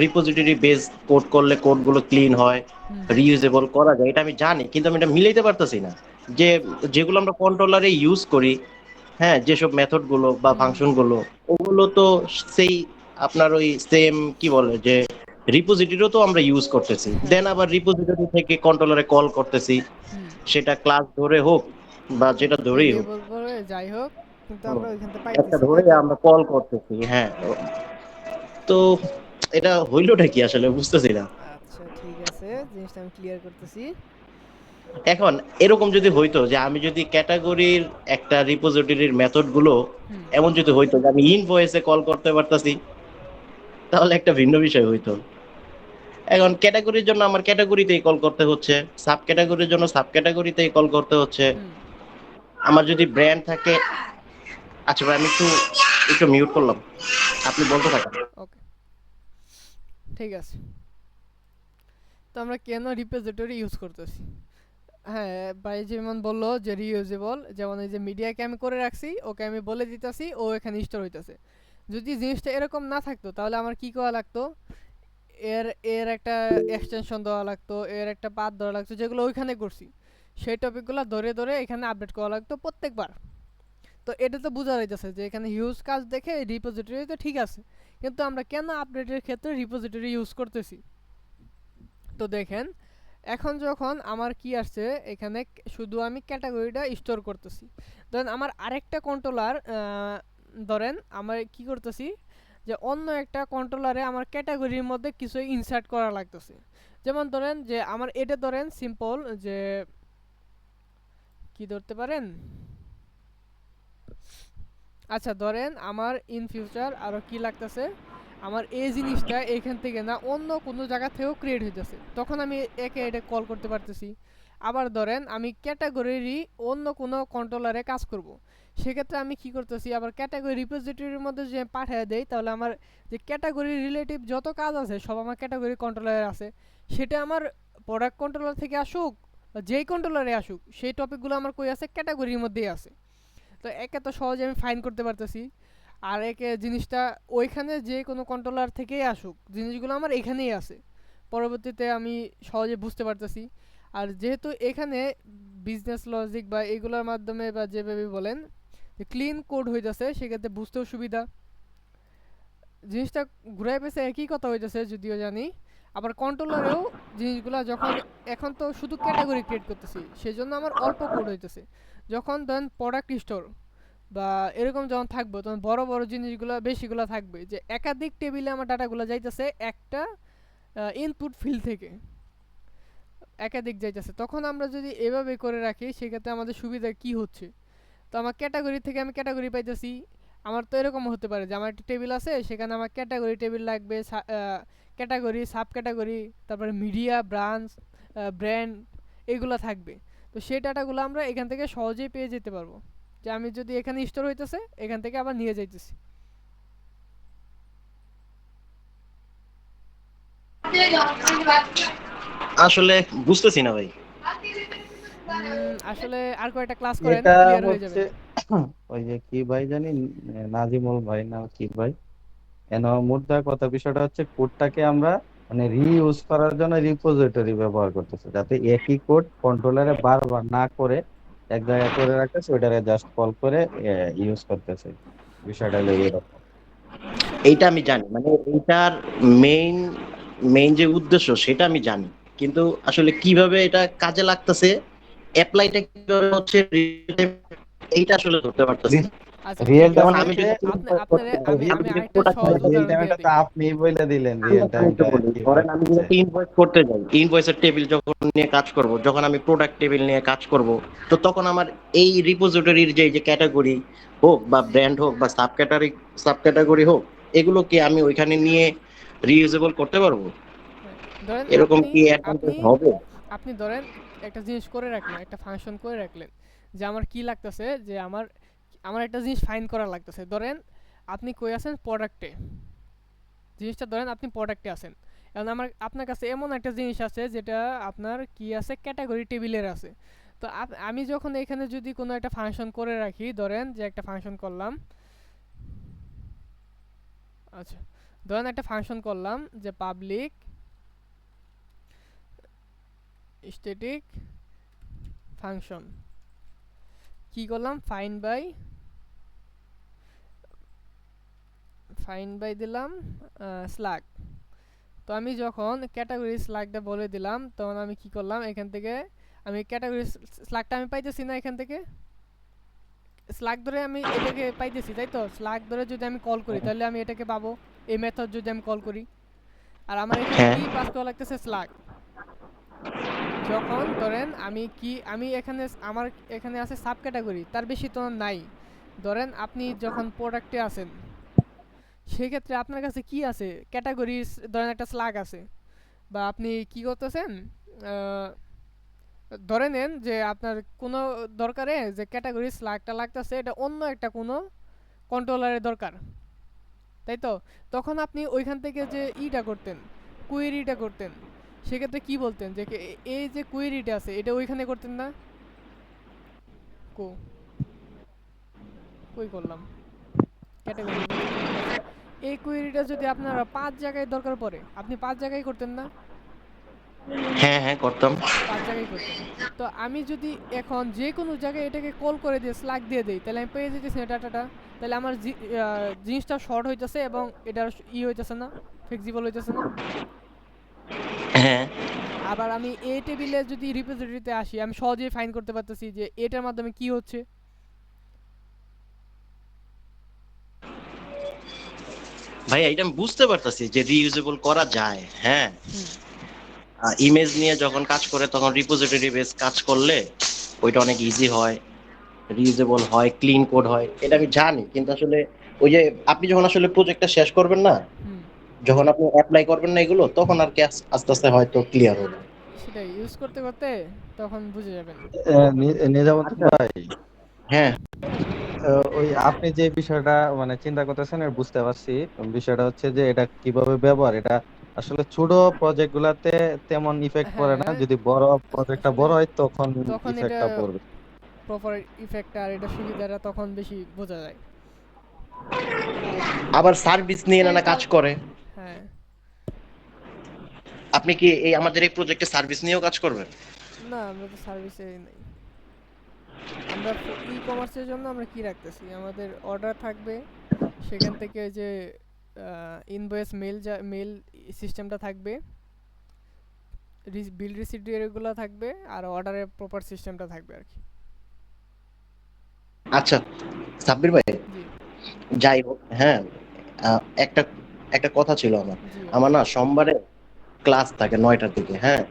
রিপোজিটরি বেস কোড করলে কোডগুলো ক্লিন হয়, হুম রিইউজেবল করা যায়, এটা আমি জানি, কিন্তু আমি এটা মিলাইতে পারতেছি না যে যেগুলো আমরা কন্ট্রোলারে ইউজ করি, হ্যাঁ, যেসব মেথড গুলো বা হুম ফাংশন গুলো, ওগুলো তো সেই আপনার ওই সেম কি বলে যে রিপোজিটরিও তো আমরা ইউজ করতেছি, হ্যাঁ দেন আবার রিপোজিটরি থেকে কন্ট্রোলারে কল করতেছি, হুম সেটা ক্লাস ধরে হোক বা যেটা ধরেই হোক, ভেরিয়েবল করে যাই হোক, কিন্তু আমরা ওইখান থেকে একটা পাইতেছি, ধরে তাই তো? আমরা কল করতেছি, হ্যাঁ। তো এটা হইলোটা কি আসলে বুঝতেছি না। আচ্ছা ঠিক আছে, জিনিসটা আমি ক্লিয়ার করতেছি। এখন এরকম যদি হইতো যে আমি যদি ক্যাটাগরির একটা রিপোজিটরির মেথড গুলো হুম এমন যদি হইতো যে আমি ইনভয়েসে কল করতে পারতাছি, তাহলে একটা ভিন্ন বিষয় হইতো। এখন ক্যাটাগরির জন্য আমার ক্যাটাগরিতেই কল করতে হচ্ছে, সাব ক্যাটাগরির জন্য সাব ক্যাটাগরিতেই কল করতে হচ্ছে। হুম আমার যদি ব্র্যান্ড থাকে, আচ্ছা ভাই আমি একটু একটু মিউট করলাম, আপনি বলতে থাকেন। ওকে ঠিক আছে। তো আমরা কেন রিপোজিটরি ইউজ করতেছি? হ্যাঁ ভাই যেমন বললো যে রিইউজেবল, যেমন এই যে মিডিয়াকে আমি করে রাখছি, ওকে আমি বলে দিতেছি, ও এখানে স্টোর হইতেছে। যদি জিনিসটা এরকম না থাকতো তাহলে আমার কি করা লাগতো, এর এর একটা এক্সটেনশন দেওয়া লাগতো, এর একটা পাথ দেওয়া লাগতো, যেগুলো ওইখানে করছি সেই টপিকগুলো ধরে ধরে এখানে আপডেট করা লাগতো প্রত্যেকবার। তো এটা তো বোঝা যাইতেছে যে এখানে হিউজ কাজ দেখে রিপোজিটরি তো ঠিক আছে, কিন্তু আমরা কেন আপডেটের ক্ষেত্রে রিপোজিটরি ইউজ করতেছি? তো দেখেন এখন যখন আমার কি আসছে এখানে, শুধু আমি ক্যাটাগরিটা স্টোর করতেছি, ধরেন আমার আরেকটা কন্ট্রোলার, ধরেন আমার কি করতেছি যে অন্য একটা কন্ট্রোলারে আমার ক্যাটাগরির মধ্যে কিছু ইনসার্ট করা লাগতেছে। যেমন ধরেন যে আমার এটা ধরেন সিম্পল, যে কি ধরতে পারেন, আচ্ছা ধরেন আমার ইন ফিউচার আরও কি লাগতেছে, আমার এই জিনিসটা এখান থেকে না অন্য কোনো জায়গা থেকেও ক্রিয়েট হইতেছে, তখন আমি একে এটা কল করতে পারতেছি। আবার ধরেন আমি ক্যাটাগরিরই অন্য কোনো কন্ট্রোলারে কাজ করব, সেক্ষেত্রে আমি কি করতেছি, আবার ক্যাটাগরি রিপোজিটরির মধ্যে যে পাঠিয়ে দেই, তাহলে আমার যে ক্যাটাগরি রিলেটিভ যত কাজ আছে সব আমার ক্যাটাগরি কন্ট্রোলারে আছে, সেটা আমার প্রোডাক্ট কন্ট্রোলার থেকে আসুক বা যেই কন্ট্রোলারে আসুক, সেই টপিকগুলো আমার কই আছে, ক্যাটাগরির মধ্যেই আছে। তো একে তো সহজে আমি ফাইন করতে পারতেছি, আর একে জিনিসটা ওইখানে যে কোনো কন্ট্রোলার থেকেই আসুক, জিনিসগুলো আমার এখানেই আছে, পরবর্তীতে আমি সহজে বুঝতে পারতেছি। আর যেহেতু এখানে বিজনেস লজিক বা এগুলোর মাধ্যমে বা যেভাবে বলেন যে ক্লিন কোড হইতেছে, সেক্ষেত্রে বুঝতেও সুবিধা। জিনিসটা ঘুরাই পেছে একই কথা হইতেছে যদিও জানি। আবার কন্ট্রোলারেও জিনিসগুলা যখন এখন তো শুধু ক্যাটাগরি ক্রিয়েট করতেছি, সেজন্য আমার অল্প কোড হইতেছে। যখন ধরেন প্রোডাক্ট স্টোর বা এরকম যখন থাকবে তখন বড় বড় জিনিসগুলো বেশিগুলো থাকবে, যে একাধিক টেবিলে আমার ডাটাগুলো যাইতেছে একটা ইনপুট ফিল্ড থেকে একাধিক যাইতেছে। তখন আমরা যদি এভাবে করে রাখি সেক্ষেত্রে আমাদের সুবিধা কি হচ্ছে, তো আমার ক্যাটাগরি থেকে আমি ক্যাটাগরি পাইতেছি। আমার তো এরকম হতে পারে যে আমার একটা টেবিল আছে, সেখানে আমার ক্যাটাগরি টেবিল লাগবে, ক্যাটাগরি সাব ক্যাটাগরি, তারপরে মিডিয়া ব্রাঞ্চ ব্র্যান্ড এগুলো থাকবে। তো সেই ডাটাগুলো আমরা এখান থেকে সহজেই পেয়ে যেতে পারবো, যে আমি যদি এখানে স্টোর হইতেছে এখান থেকে আবার নিয়ে যাইতেছি। আসলে বুঝতেছি না ভাই। আসলে আর কয়েকটা ক্লাস করেন, এটা ক্লিয়ার হয়ে যাবে। হচ্ছে ওই যে কি ভাই জানি, নাজিমুল ভাই না কি ভাই, মুদ্রা কথা বিষয়টা হচ্ছে কোডটাকে আমরা মানে রিইউজ করার জন্য রিপোজিটরি ব্যবহার করতেছে, যাতে একই কোড কন্ট্রোলারে বারবার না করে এক জায়গায় করে রাখতেছে, ওইটারে জাস্ট কল করে ইউজ করতেছে। বিষয়টা হলো এরকম। বিষয়টা এইটা আমি জানি, মানে এইটার মেইন মেইন যে উদ্দেশ্য সেটা আমি জানি, কিন্তু আসলে কিভাবে এটা কাজে লাগতেছে, অ্যাপ্লাইটা কিভাবে হচ্ছে, এইটা আসলে ধরতে পারতেছি না। আচ্ছা রিয়েল ঠিক যেমন আছে, টাইমে আমি যদি আপনারে আমি আমি যদি আরেকটা product সহজ রিয়েল উদাহরণ দিয়ে টাইমে তো দিই। আপনি বলে দিলেন রিয়েল আমি টাইমটা একটু বলি, কিভাবে ধরেন আমি যদি হচ্ছে। একটা ইনভয়েস করতে যাই, ইনভয়েসের টেবিল যখন নিয়ে কাজ করব, যখন আমি প্রোডাক্ট টেবিল নিয়ে কাজ করব, তো তখন আমার এই রিপোজিটরির যে ক্যাটাগরি হোক বা ব্র্যান্ড হোক বা সাব ক্যাটাগরি হোক, এগুলো কি আমি ওইখানে নিয়ে রিইউজেবল করতে পারবো? হ্যাঁ, ধরেন এরকম আপনি কি আপনি অ্যাডভান্টেজ হবে? আপনি ধরেন একটা জিনিস করে রাখলেন, একটা ফাংশন করে রাখলেন, যে আমার কি লাগতেছে, যে আমার আমার একটা জিনিস ফাইন্ড করা লাগতেছে। ধরেন আপনি কই আছেন প্রোডাক্টে, জিনিসটা ধরেন আপনি প্রোডাক্টে আছেন। এখন আপনার কাছে এমন একটা জিনিস আছে যেটা আপনার কি আছে, ক্যাটাগরি টেবিলের আছে। তো আমি যখন এখানে যদি কোনো একটা ফাংশন করে রাখি, ধরেন যে একটা ফাংশন করলাম, আচ্ছা ধরেন একটা ফাংশন করলাম যে পাবলিক স্ট্যাটিক ফাংশন, কি করলাম, ফাইন্ড বাই দিলাম স্ল্যাগ। তো আমি যখন ক্যাটাগরি স্ল্যাগটা বলে দিলাম, তখন আমি কি করলাম, এখান থেকে আমি ক্যাটাগরি স্ল্যাগটা আমি পাইতেছি না, এখান থেকে স্ল্যাগ ধরে আমি এটাকে পাইতেছি, তাই তো? স্ল্যাগ ধরে যদি আমি কল করি তাহলে আমি এটাকে পাবো, এই মেথড যদি আমি কল করি। আর আমার এখানে হ্যাঁ, কি পাস করা লাগতেছে, স্ল্যাগ। যখন ধরেন আমি এখানে আমার এখানে আছে সাব ক্যাটাগরি, তার বেশি তো নাই। ধরেন আপনি যখন প্রোডাক্টে আছেন, সেক্ষেত্রে আপনার কাছে কি আছে, ক্যাটাগরি, ধরেন একটা স্ল্যাগ আছে, বা আপনি কি করতেছেন, ধরে নেন যে আপনার কোনো দরকারে যে ক্যাটাগরি স্ল্যাগটা লাগতেছে, এটা অন্য একটা কোনো কন্ট্রোলারের দরকার, তাই তো? তখন আপনি ওইখান থেকে যে ইটা করতেন, কুয়েরিটা করতেন, সেক্ষেত্রে কি বলতেন যে এই যে কুয়েরিটা আছে এটা ওইখানে করতেন না, কো কই করলাম, ক্যাটাগরির মধ্যে কুয়েরি আছে, এই কুয়েরিটা যদি আপনার 5 জায়গায় দরকার পড়ে, আপনি 5 জায়গায় করতেন না? হ্যাঁ, হ্যাঁ করতাম। 5 জায়গায় করতেন। তো আমি যদি এখন যে কোনো জায়গায় এটাকে কল করে দিয়ে স্ল্যাগ দিয়ে দেই, তাহলে আমি পেয়ে যেতেছি না ডাটাটা। তাহলে আমার জিনিসটা শর্ট হইতেছে এবং এটার হইতেছে না, ফ্লেক্সিবল হইতেছে না। হ্যাঁ আবার আমি এই টেবিলে যদি রিপোজিটরিতে আসি, আমি সহজেই ফাইন্ড করতে পারতেছি যে এটার মাধ্যমে কি হচ্ছে। ভাই, এটা আমি বুঝতে পারতাছি যে রিইউজেবল করা যায়, হ্যাঁ। হুম ইমেজ নিয়ে যখন কাজ করে তখন রিপোজিটরি বেস কাজ করলে ওইটা অনেক ইজি হয়, রিউজেবল হয়, ক্লিন কোড হয়, এটা আমি জানি। কিন্তু আসলে ওই যে আপনি যখন আসলে প্রজেক্টটা শেষ করবেন না, হুম যখন আপনি অ্যাপ্লাই করবেন না এগুলো, তখন আর কি আস্তে আস্তে হয়তো ক্লিয়ার হবে। সেটাই ইউজ করতে করতে তখন বুঝে যাবেন। নিজামত আচ্ছা, ভাই, হ্যাঁ ওই আপনি যে বিষয়টা মানে চিন্তা করতেছেন এটা বুঝতে পারছি। বিষয়টা হচ্ছে যে এটা কিভাবে ব্যবহার, এটা আসলে ছোট প্রজেক্ট গুলাতে তেমন ইফেক্ট পড়ে না, হ্যাঁ, যদি বড় প্রজেক্টটা আসলে বড় হয় তখন তখন এটা ইফেক্টটা পড়বে। প্রপার ইফেক্ট আর এটা সুবিধাটা তখন বেশি বোঝা যায়। আবার সার্ভিস নিয়ে নানা কাজ করে। হ্যাঁ, আপনি কি এই আমাদের এই প্রজেক্টে সার্ভিস নিয়েও কাজ করবেন? না আমরা তো সার্ভিসে নাই। আমরা ই কমার্সের জন্য আমরা কি রাখতেছি, আমাদের অর্ডার থাকবে, সেখান থেকে যে ইনভয়েস মেল সিস্টেমটা থাকবে, বিল রিসিপ্ট এগুলো থাকবে, আর অর্ডারের প্রপার সিস্টেমটা থাকবে আর কি। আচ্ছা সাব্বির ভাই, জি যাই হোক, হ্যাঁ, একটা একটা কথা ছিল আমার। জি আমার না সোমবারে ক্লাস থাকে 9টার দিকে, হ্যাঁ,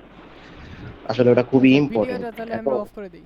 আসলে ওটা খুবই আচ্ছা, ইম্পর্টেন্ট। ভিডিওটা তাহলে আমি এখন অফ করে দিই।